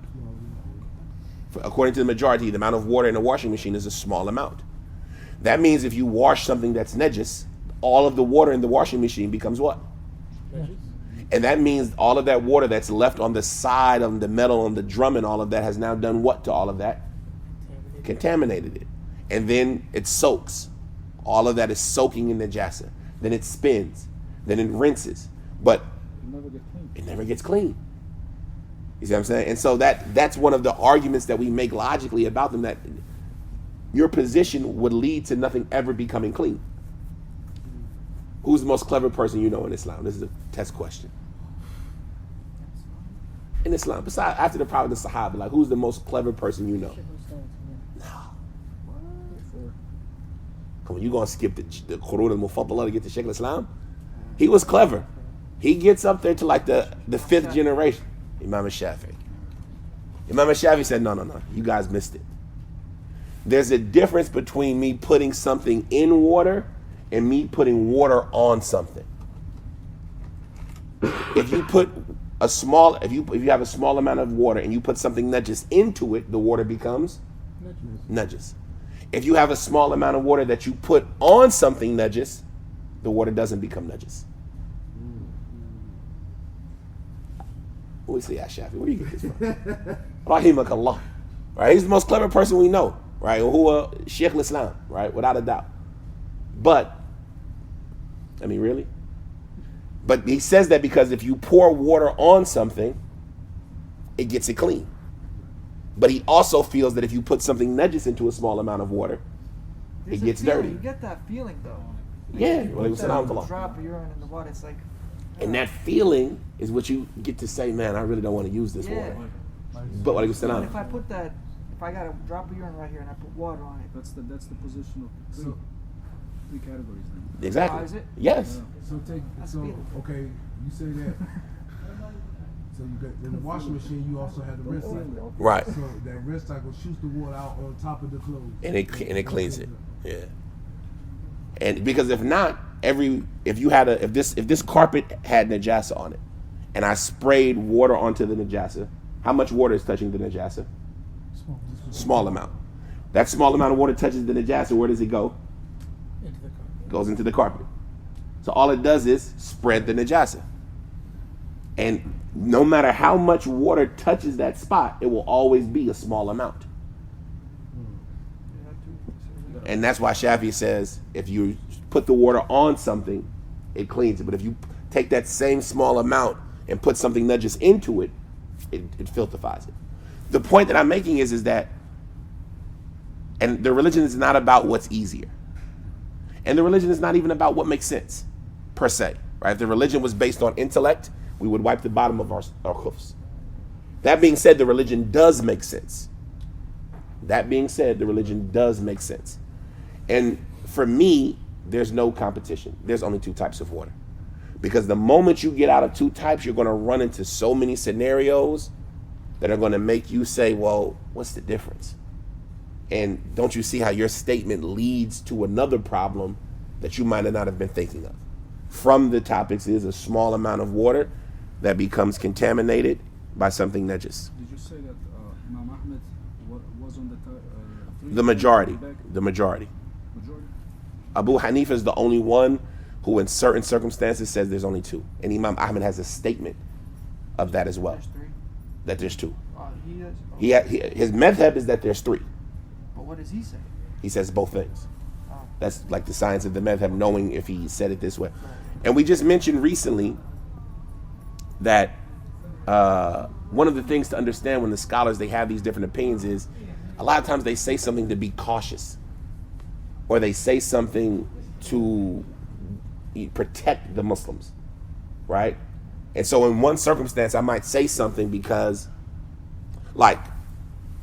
According to the majority, the amount of water in a washing machine is a small amount. That means if you wash something that's najis, all of the water in the washing machine becomes what? Najis. And that means all of that water that's left on the side of the metal, on the drum and all of that has now done what to all of that? Contaminated it. And then it soaks. All of that is soaking in najasa. Then it spins. Then it rinses. But It never get clean. it never gets clean. You see what I'm saying? And so that's one of the arguments that we make logically about them, that your position would lead to nothing ever becoming clean. Who's the most clever person you know in Islam? This is a test question. In Islam, besides after the Prophet, the Sahaba, like who's the most clever person you know? Come on, you gonna skip the Qurun al-Mufaddala to get to Shaykh al-Islam? He was clever. He gets up there to like the fifth generation. Imam al-Shafi'i. Imam al-Shafi'i said, no, you guys missed it. There's a difference between me putting something in water and me putting water on something. If you put if you have a small amount of water and you put something najis into it, the water becomes najis. If you have a small amount of water that you put on something najis, the water doesn't become najis. What do we say, Shafi? Where do you get this from? Rahimakallah. Right? He's the most clever person we know. Right? Who Shaykh al-Islam, right? Without a doubt. But, I mean, really? But he says that because if you pour water on something, it gets it clean. But he also feels that if you put something najis into a small amount of water, There's it gets a feeling. dirty. You get that feeling though. Yeah. You Well, put was that salam. drop of urine in the water. It's like. And that feeling is what you get to say, man, I really don't want to use this water. But what If I put that, if I got a drop of urine right here and I put water on it. That's the position of three categories then. Exactly. Oh, is it? Yes. So That's so beautiful. okay, you say that. So you got in the washing machine. You also have the rinse cycle. Right. So that rinse cycle shoots the water out on top of the clothes. And it cleans it. Yeah. And because if not, if this carpet had najasa on it, and I sprayed water onto the najasa, how much water is touching the najasa? Small amount. That small amount of water touches the najasa. Where does it go? Into the carpet. Goes into the carpet. So all it does is spread the najasa. And no matter how much water touches that spot, it will always be a small amount. And that's why Shafi says if you put the water on something, it cleans it. But if you take that same small amount and put something najis into it, it filthifies it. The point that I'm making is that, and the religion is not about what's easier. And the religion is not even about what makes sense, per se. Right? If the religion was based on intellect, we would wipe the bottom of our khufs. That being said, the religion does make sense. That being said, the religion does make sense. And for me, there's no competition. There's only two types of water. Because the moment you get out of two types, you're going to run into so many scenarios that are going to make you say, well, what's the difference? And don't you see how your statement leads to another problem that you might not have been thinking of? From the topics is a small amount of water that becomes contaminated by something najis. Did you say that Imam Ahmed was on the The majority. The majority. Majority? Abu Hanifa is the only one who in certain circumstances says there's only two. And Imam Ahmed has a statement of that as well. There's three. That there's two. He is. His madhab is that there's three. But what does he say? He says both things. Oh. That's like the science of the madhab, knowing if he said it this way. And we just mentioned recently that one of the things to understand when the scholars, they have these different opinions is a lot of times they say something to be cautious, or they say something to protect the Muslims, right? And so in one circumstance, I might say something because, like,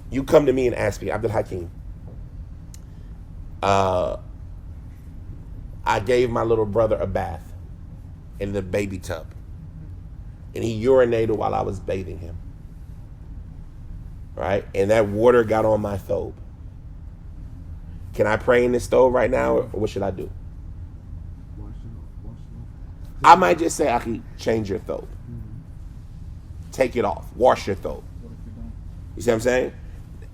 you come to me and ask me, Abdul Hakim, I gave my little brother a bath in the baby tub, and he urinated while I was bathing him. right? And that water got on my thobe. Can I pray in this thobe right now, or what should I do? Wash it off. I might just say, Aki, change your thobe. Take it off. Wash your thobe. What if you don't? You see what I'm saying?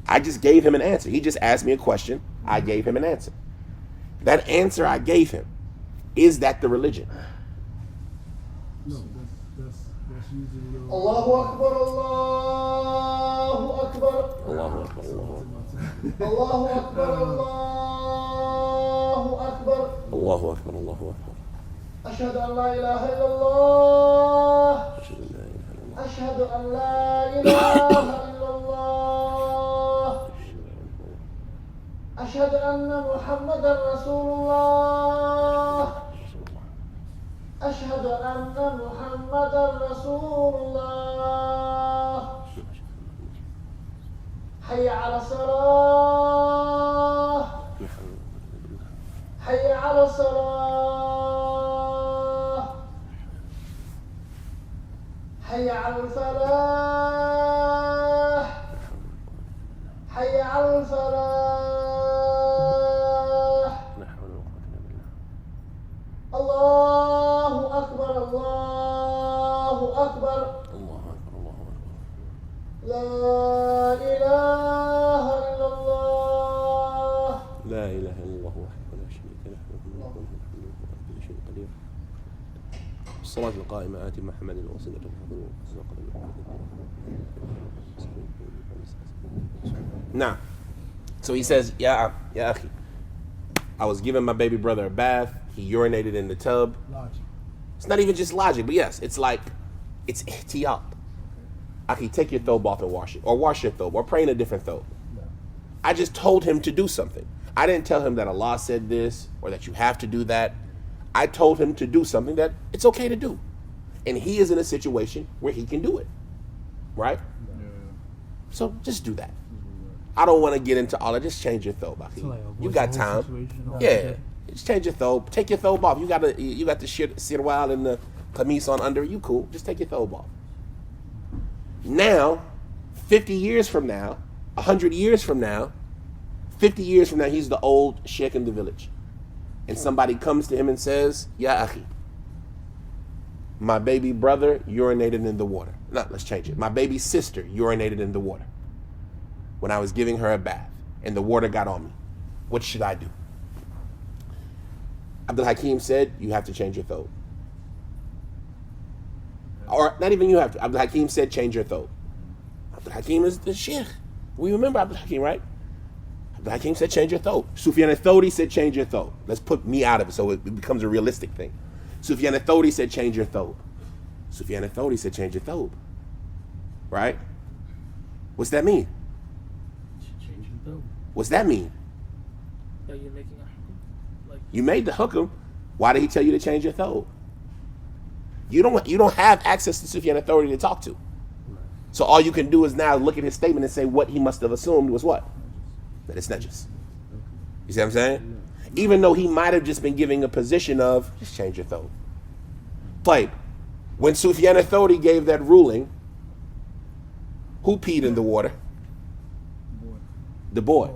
I just gave him an answer. He just asked me a question. I gave him an answer. That answer I gave him, is that the religion? No, that's using your. Allahu Akbar, Allahu Akbar, Allahu Akbar, Allahu Allahu Akbar, Allahu Akbar. Allahu Akbar, Allahu Akbar. Ashhadu an la ilaha illallah. Ashhadu an la ilaha illallah. Ashhadu an la ilaha illallah. Ashhadu anna Muhammadan Rasulullah. أشهد أن محمدا رسول الله. حي على الصلاة. حي على الصلاة. حي على الفلاح. حي على الفلاح. الله أكبر، الله أكبر، Allahu Akbar, Allahu Akbar. لا إله إلا الله. لا إله إلا الله وحده لا شريك له له الملك وله الحمد وهو على كل شيء قدير. الصلاة القائمة آت محمد الوسيلة والفضيلة Now, so he says, Ya Akhi, I was giving my baby brother a bath. He urinated in the tub. Logic. It's not even just logic, but yes, it's like, it's ihtiyat. Akhi, take your thobe off and wash it. Or wash your thobe, or pray in a different thobe. No. I just told him to do something. I didn't tell him that Allah said this, or that you have to do that. I told him to do something that it's okay to do. And he is in a situation where he can do it. Right? Yeah. So just do that. I don't want to get into all of just change your thobe, Akhi. So, like, You avoid got the whole time. situation Yeah. altogether. Just change your thobe. Take your thobe off. You got the sirwal and the kameez on under. You cool. Just take your thobe off. Now, 50 years from now, 100 years from now, 50 years from now, he's the old sheikh in the village. And somebody comes to him and says, Ya Akhi, my baby brother urinated in the water. No, let's change it. My baby sister urinated in the water when I was giving her a bath, and the water got on me. What should I do? Abdul Hakim said, you have to change your thobe. Or not even you have to. Abdul Hakim said, change your thobe. Abdul Hakim is the sheikh. We remember Abdul Hakim, right? Abdul Hakim said, change your thobe. Sufyan al-Thawri said, change your thobe. Let's put me out of it so it becomes a realistic thing. Sufyan al-Thawri said, change your thobe. Sufyan al-Thawri said, change your thobe. Right? What's that mean? Change your thobe. What's that mean? That you're making a hukum. Like, You made the hukum. Why did he tell you to change your thobe? You don't have access to Sufyan al-Thawri to talk to. So all you can do is now look at his statement and say what he must have assumed was what? That it's najis. You see what I'm saying? Even though he might have just been giving a position of just change your thobe. Like, when Sufyan al-Thawri gave that ruling, who peed in the water? Boy. The boy.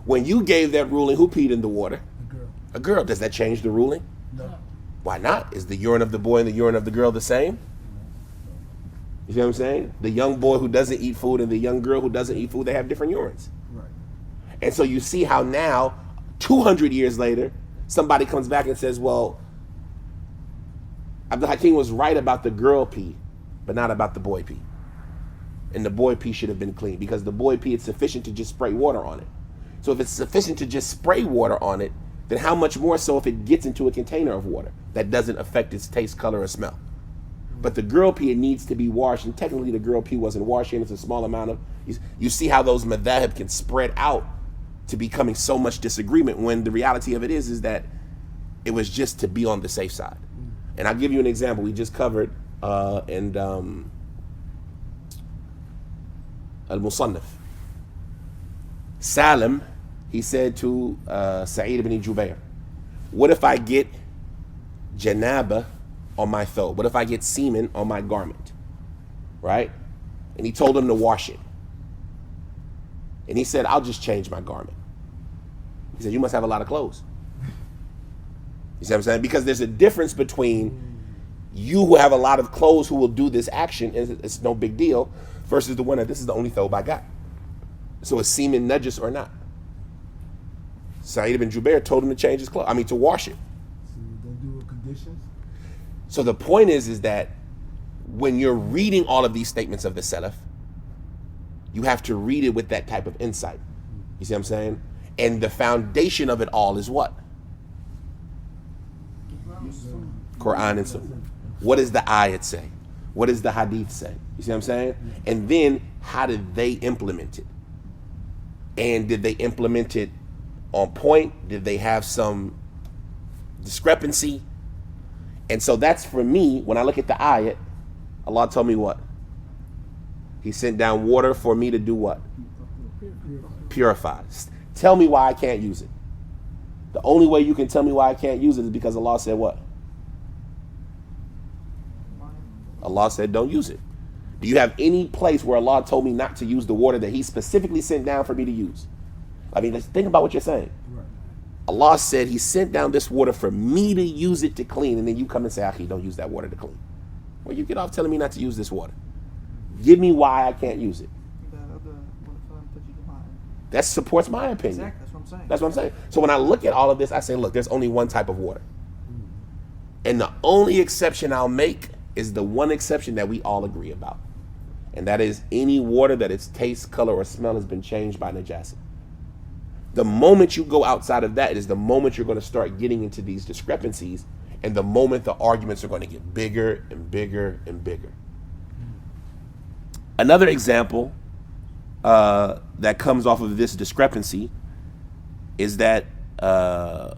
When you gave that ruling, who peed in the water? The girl. A girl. Does that change the ruling? No. Why not? Is the urine of the boy and the urine of the girl the same? You see what I'm saying? The young boy who doesn't eat food and the young girl who doesn't eat food, they have different urines. Right. And so you see how now, 200 years later, somebody comes back and says, well, Abdul Hakim was right about the girl pee, but not about the boy pee. And the boy pee should have been clean because the boy pee, it's sufficient to just spray water on it. So if it's sufficient to just spray water on it, then how much more so if it gets into a container of water that doesn't affect its taste, color, or smell? But the girl pee, it needs to be washed, and technically the girl pee wasn't washed, and it's a small amount of, you see how those madhahib can spread out to becoming so much disagreement when the reality of it is that it was just to be on the safe side. And I'll give you an example we just covered in Al-Musannaf. Salim, he said to Sa'id ibn Jubair, what if I get janaba on my thobe? What if I get semen on my garment? Right? And he told him to wash it. And he said, I'll just change my garment. He said, you must have a lot of clothes. You see what I'm saying? Because there's a difference between you who have a lot of clothes who will do this action, and it's no big deal, versus the one that this is the only thobe I got. So is semen najis or not? Sa'id ibn Jubair told him to change his clothes. I mean, to wash it. So don't do it conditions. So the point is that when you're reading all of these statements of the Salaf, you have to read it with that type of insight. You see what I'm saying? And the foundation of it all is what? Quran and Sunnah. What does the ayat say? What does the hadith say? You see what I'm saying? And then how did they implement it? And did they implement it on point? Did they have some discrepancy? And so that's for me, when I look at the ayat, Allah told me what? He sent down water for me to do what? Purify. Tell me why I can't use it. The only way you can tell me why I can't use it is because Allah said what? Allah said don't use it. Do you have any place where Allah told me not to use the water that He specifically sent down for me to use? I mean, let's think about what you're saying. Right. Allah said He sent down this water for me to use it to clean, and then you come and say, Akhi, don't use that water to clean. Well, you get off telling me not to use this water. Give me why I can't use it. That supports my opinion. Exactly, that's what I'm saying. That's what I'm saying. So when I look at all of this, I say, look, there's only one type of water. And the only exception I'll make is the one exception that we all agree about. And that is any water that its taste, color, or smell has been changed by najasa. The moment you go outside of that is the moment you're going to start getting into these discrepancies, and the moment the arguments are going to get bigger and bigger and bigger. Another example that comes off of this discrepancy is that I have a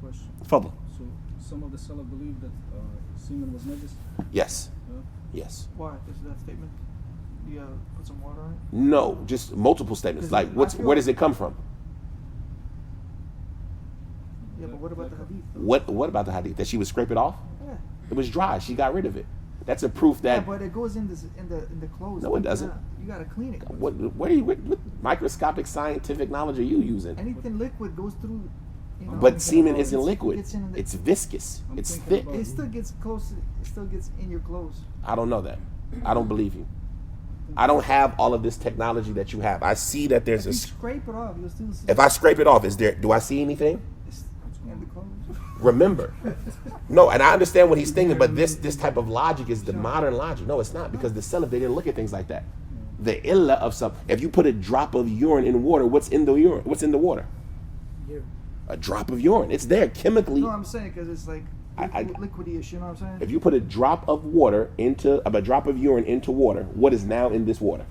question. Fadl. So some of the Salaf believe that semen was najis. Yes. Yeah? Yes. Why? Is that statement? You gotta put some water on it? No, just multiple statements. Like, where does it come from? Yeah, but what about the hadith? What about the hadith? That she would scrape it off? Yeah. It was dry. She got rid of it. That's a proof Yeah, that. but it goes in the clothes. No, it doesn't. You gotta clean it. What microscopic scientific knowledge are you using? Anything liquid goes through. You know, But semen isn't liquid. in the- It's viscous. I'm It's thinking thick. about- It still gets close. It still gets in your clothes. I don't know that. I don't believe you. I don't have all of this technology that you have. I see that there's If you a. scrape it off, you'll still see. If I scrape it off, do I see anything? It's in the clothes. Remember. No, and I understand what he's thinking, but this type of logic is the modern logic. No, it's not, because the Salaf, they didn't look at things like that. The illah of some, if you put a drop of urine in water, what's in the urine? What's in the water? A drop of urine. It's there chemically. No, I'm saying because it's like liquidy-ish. You know what I'm saying? If you put a drop of water a drop of urine into water, what is now in this water?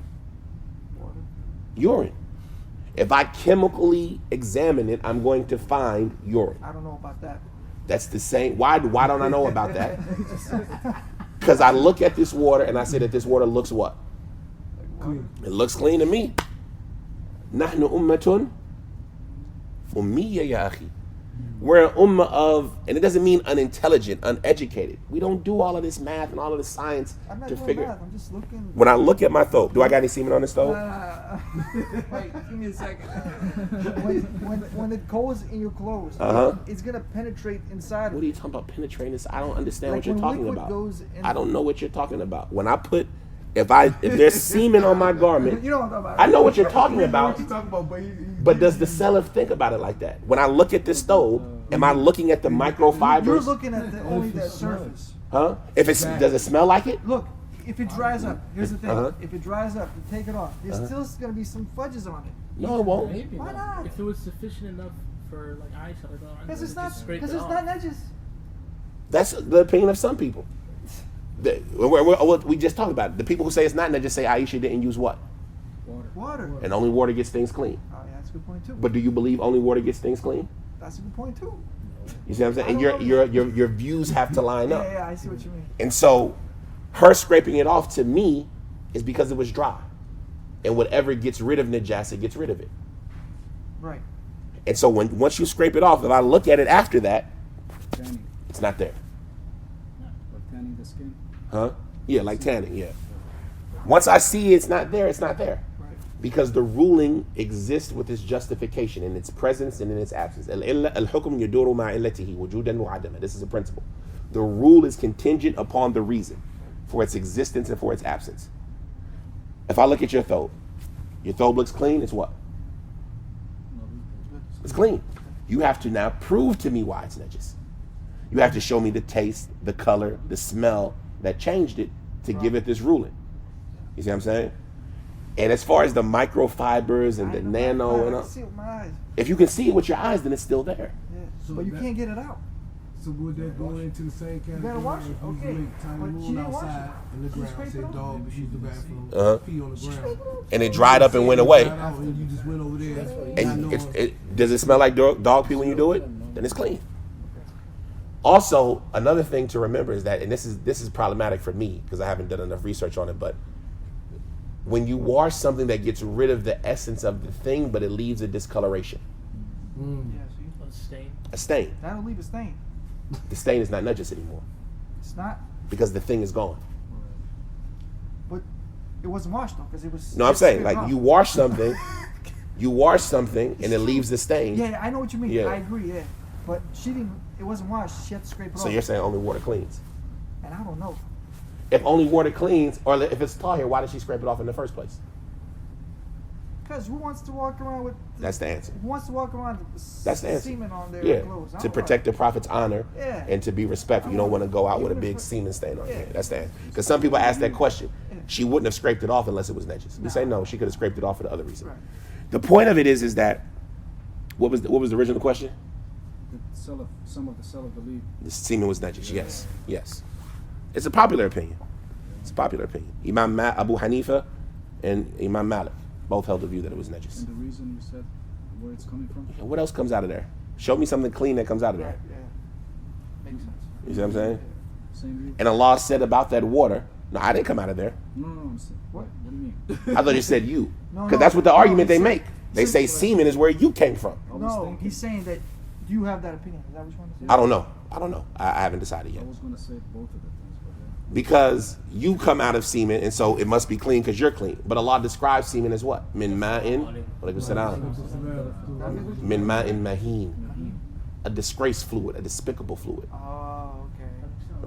Water. Urine. If I chemically examine it, I'm going to find urine. I don't know about that. That's the same. Why don't I know about that? Because I look at this water and I say that this water looks what? Clean. It looks clean to me. نحن أمة أمية يا أخي. We're an ummah of, and it doesn't mean unintelligent, uneducated. We don't do all of this math and all of this science I'm not to doing figure. math. I'm just looking. When I look at my thobe, do I got any semen on the stove? Wait, give me a second. when it goes in your clothes, Uh-huh. it's gonna penetrate inside. What are you talking about penetrating this? I don't understand Like what you're when talking liquid about. goes in- I don't know what you're talking about. When I put, if there's semen on my garment, You know what I'm talking about. I know what you're talking about. What you talking about? But does the Salaf think about it like that? When I look at this stove, am I looking at the You're microfibers? looking at only the surface. Huh? Does it smell like it? Look, if it dries up, here's the thing. Uh-huh. If it dries up, you take it off. There's still gonna be some fudges on it. No, it won't. Maybe Why not? If it was sufficient enough for like Aisha, like, oh, Because it's just not. scrape Because it it's off. not najis. That's the opinion of some people. We just talked about it. The people who say it's not, and they just say Aisha didn't use what? Water. And only water gets things clean. Oh yeah, that's a good point too. But do you believe only water gets things clean? That's a good point too. You see what I'm saying? And I don't know. your views have to line up. Yeah, I see what you mean. And so her scraping it off to me is because it was dry. And whatever gets rid of najasa gets rid of it. Right. And so once you scrape it off, if I look at it after that, Tanning. it's not there. Or tanning the skin. Huh? Yeah, like tanning, yeah. Once I see it's not there, it's not there. Right. Because the ruling exists with its justification in its presence and in its absence. الحكم يدور مع علته وجودا وعدما. This is a principle. The rule is contingent upon the reason for its existence and for its absence. If I look at your throat looks clean, it's what? It's clean. You have to now prove to me why it's najis. You have to show me the taste, the color, the smell that changed it to give it this ruling. You see what I'm saying? And as far as the microfibers and the nano and all, see it with my eyes. if you can see it with your eyes, then it's still there. Yeah. So But you that- can't get it out. So would that go into the same category? gotta wash it, if you okay. make tiny But she moon didn't wash outside it. in the She ground, scraped say it off. dog use the bathroom, Uh-huh. pee on the ground. And it dried up and went away. Dried out and you just went over there. And not knowing- does it smell like dog pee when you do it? Then it's clean. Also, another thing to remember is that, and this is problematic for me because I haven't done enough research on it, but when you wash something that gets rid of the essence of the thing, but it leaves a discoloration, Mm. Yeah, see? A stain. a stain. That'll leave a stain. The stain is not najis anymore It's not, because the thing is gone. but it wasn't washed though, because it was. No, I'm saying scraped like off. you wash something and it leaves the stain. Yeah, I know what you mean. Yeah. I agree. Yeah, but she didn't. It wasn't washed. She had to scrape it off. So you're saying only water cleans. And I don't know. If only water cleans, or if it's tahir, why did she scrape it off in the first place? Because who wants to walk around with? That's the answer. Who wants to walk around with That's the answer. semen on their Yeah, clothes? I to don't protect the Prophet's honor Yeah. and to be respectful. You don't want to go out with a big semen stain on you. That's the answer. Because some people ask that question. She wouldn't have scraped it off unless it was najis. We say no, she could have scraped it off for the other reason. Right. The point of it is that what was the original question? Some of the Salaf believe. The semen was najis. Yes, yes. It's a popular opinion. It's a popular opinion. Abu Hanifa and Imam Malik both held the view that it was najis. And the reason you said where it's coming from? What else comes out of there? Show me something clean that comes out of Right. there. Yeah. Makes sense. You see what I'm saying? Same view? And Allah said about that water. No, I didn't come out of there. No, I'm saying. What? What do you mean? I thought you said you. No, Because no, that's what the no, argument he they said- make. They say semen is where you came from. I was No, thinking- he's saying that you have that opinion. Is that what you want to say? I don't know. I haven't decided I yet. was going to say both of the things, but yeah. Because you come out of semen, and so it must be clean because you're clean. But Allah describes semen as what? Min ma'in. Alaikum salam. Min ma'in maheen. A disgrace fluid, a despicable fluid. Oh, okay.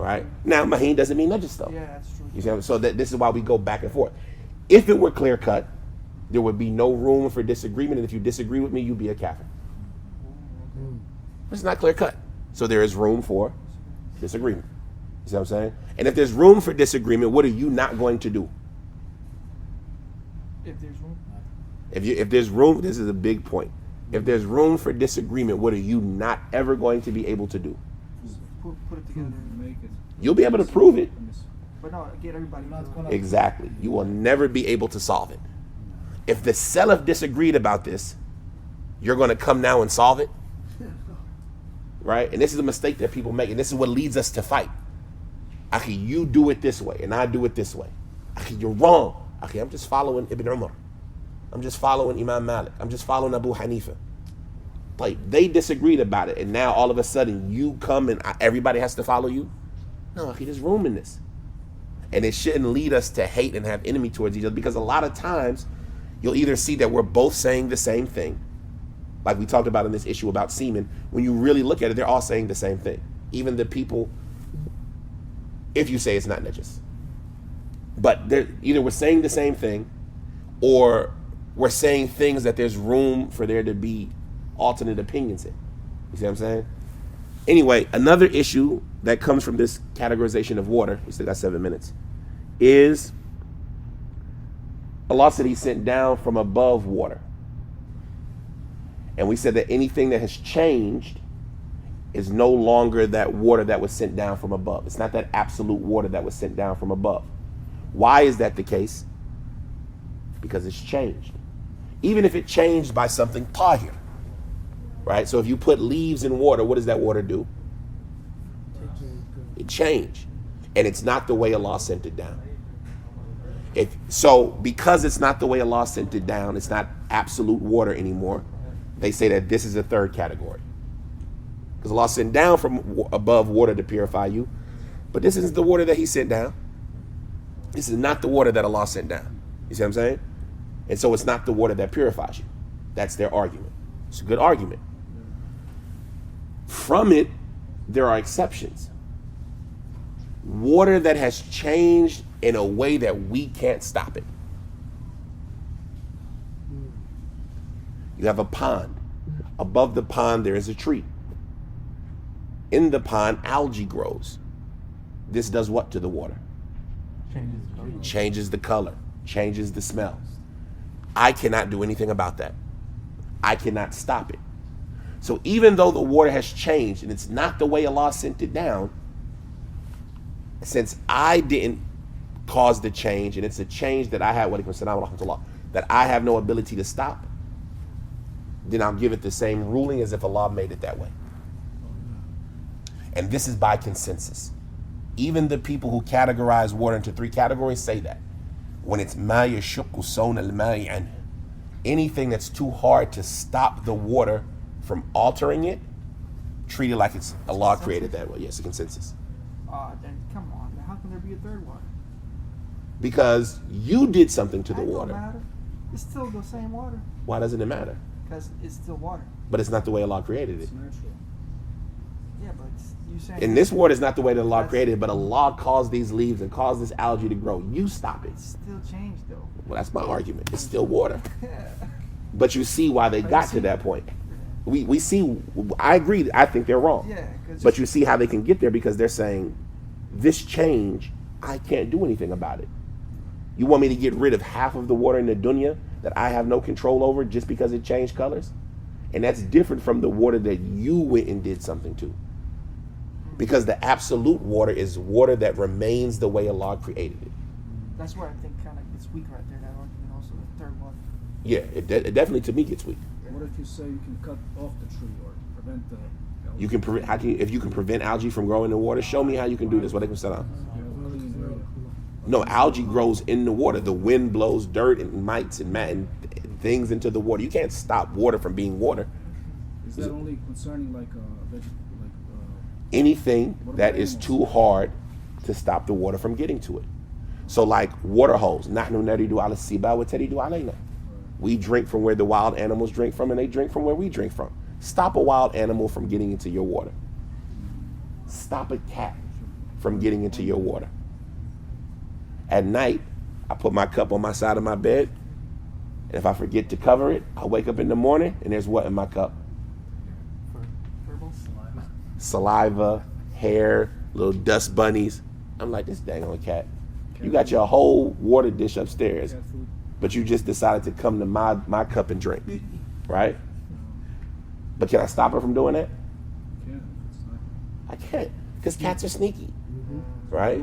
Right? Now, maheen doesn't mean najis though. Yeah, that's true. You see, so this is why we go back and forth. If it were clear cut, there would be no room for disagreement, and if you disagree with me, you'd be a kafir. It's not clear cut, so there is room for disagreement. You see what I'm saying? And if there's room for disagreement, what are you not going to do? If there's room. If there's room, this is a big point. If there's room for disagreement, what are you not ever going to be able to do? Put it together. Make it. You'll be able to prove it. But no, get everybody. to- Exactly. You will never be able to solve it. If the Salaf disagreed about this, you're going to come now and solve it? Right? And this is a mistake that people make, and this is what leads us to fight. Akhi, you do it this way, and I do it this way. Akhi, you're wrong. Akhi, I'm just following Ibn Umar. I'm just following Imam Malik. I'm just following Abu Hanifa. Like, they disagreed about it, and now all of a sudden you come and everybody has to follow you? No, Akhi, there's room in this. And it shouldn't lead us to hate and have enemy towards each other, because a lot of times you'll either see that we're both saying the same thing, like we talked about in this issue about semen. When you really look at it, they're all saying the same thing. Even the people, if you say it's not najis. But either we're saying the same thing, or we're saying things that there's room for there to be alternate opinions in. You see what I'm saying? Anyway, another issue that comes from this categorization of water, we still got 7 minutes, is Allah said He sent down from above water. And we said that anything that has changed is no longer that water that was sent down from above. It's not that absolute water that was sent down from above. Why is that the case? Because it's changed. Even if it changed by something tahir, right? So if you put leaves in water, what does that water do? It changed. And it's not the way Allah sent it down. So because it's not the way Allah sent it down, it's not absolute water anymore, they say that this is a third category. Because Allah sent down from above water to purify you, but this isn't the water that He sent down. This is not the water that Allah sent down. You see what I'm saying? And so it's not the water that purifies you. That's their argument. It's a good argument. From it, there are exceptions. Water that has changed in a way that we can't stop it. You have a pond. Above the pond, there is a tree. In the pond, algae grows. This does what to the water? Changes the color, changes the smell. I cannot do anything about that. I cannot stop it. So even though the water has changed and it's not the way Allah sent it down, since I didn't cause the change and it's a change that I had, that I have no ability to stop, then I'll give it the same ruling as if Allah made it that way. And this is by consensus. Even the people who categorize water into 3 categories say that. When it's ma yashukku sawna al-ma'i anhu, anything that's too hard to stop the water from altering it, treat it like it's Allah created that way. Yes, a consensus. Then come on. How can there be a third one? Because you did something to the That don't water. matter. It's still the same water. Why doesn't it matter? Because it's still water. But it's not the way Allah created it. It's natural. Yeah, but you saying... And this water is not the way that Allah created it, but Allah caused these leaves and caused this algae to grow. You stop it. It's still changed, though. Well, that's my argument. It's still water. But you see why they got to that point. We see, I agree, I think they're wrong. Yeah. But you see how they can get there because they're saying, this change, I can't do anything about it. You want me to get rid of half of the water in the dunya that I have no control over just because it changed colors? And that's different from the water that you went and did something to. Because the absolute water is water that remains the way Allah created it. That's where I think kind of gets weak right there, that argument also, the third one. Yeah, it definitely to me gets weak. What if you say you can cut off the tree or prevent the... You can if you can prevent algae from growing in the water, show me how you can do this. What they can set up. No, algae grows in the water. The wind blows dirt and mites and things into the water. You can't stop water from being water. Is that only concerning Anything that is too hard to stop the water from getting to it. So like water holes. We drink from where the wild animals drink from, and they drink from where we drink from. Stop a wild animal from getting into your water. Stop a cat from getting into your water. At night, I put my cup on my side of my bed, and if I forget to cover it, I wake up in the morning, and there's what in my cup? Saliva, hair, little dust bunnies. I'm like, this dang on cat. You got your whole water dish upstairs, but you just decided to come to my cup and drink, right? But can I stop her from doing that? I can't, because cats are sneaky, right?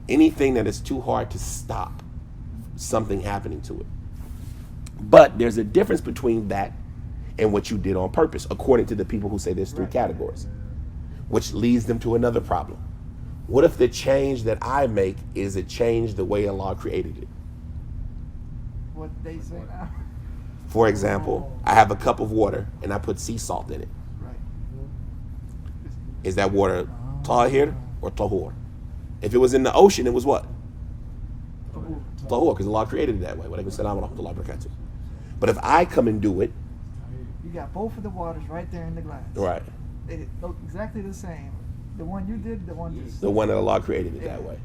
Anything that is too hard to stop something happening to it. But there's a difference between that and what you did on purpose, according to the people who say there's 3 categories, which leads them to another problem. What if the change that I make is a change the way Allah created it? What they say now. For example, I have a cup of water and I put sea salt in it. Right. Is that water tahir or tahur? If it was in the ocean, it was what? Tahur, because Allah created it that way. But if I come and do it, You got both of the waters right there in the glass. right, They look exactly the same. The one you did, the one just... the one that Allah created it that way.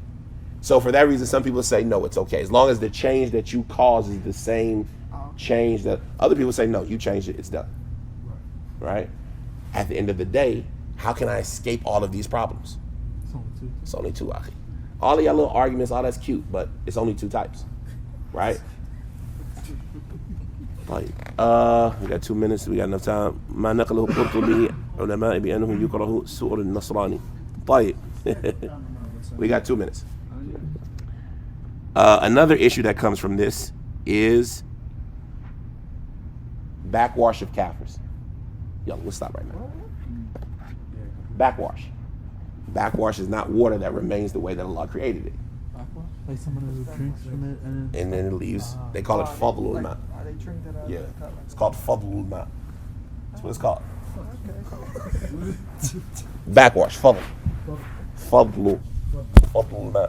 So for that reason, some people say, no, it's okay. As long as the change that you cause is the same change that other people say, no, you changed it, it's done. Right? At the end of the day, how can I escape all of these problems? It's only two, Akhi. All of y'all little arguments, all that's cute, but it's only 2 types. Right? We got 2 minutes. We got enough time. ما نقله قرطبي علماء بأنه يكره سؤر النصراني. طيب. We got 2 minutes. Another issue that comes from this is backwash of kafirs. Yo, let's stop right now. Backwash. Backwash is not water that remains the way that Allah created it. Like someone who drinks from it and then it leaves. They call it fadlul ma. They drink that out Yeah, of the cup. it's called fadlul ma. That's what it's called. Backwash, fadl. Fadlul ma.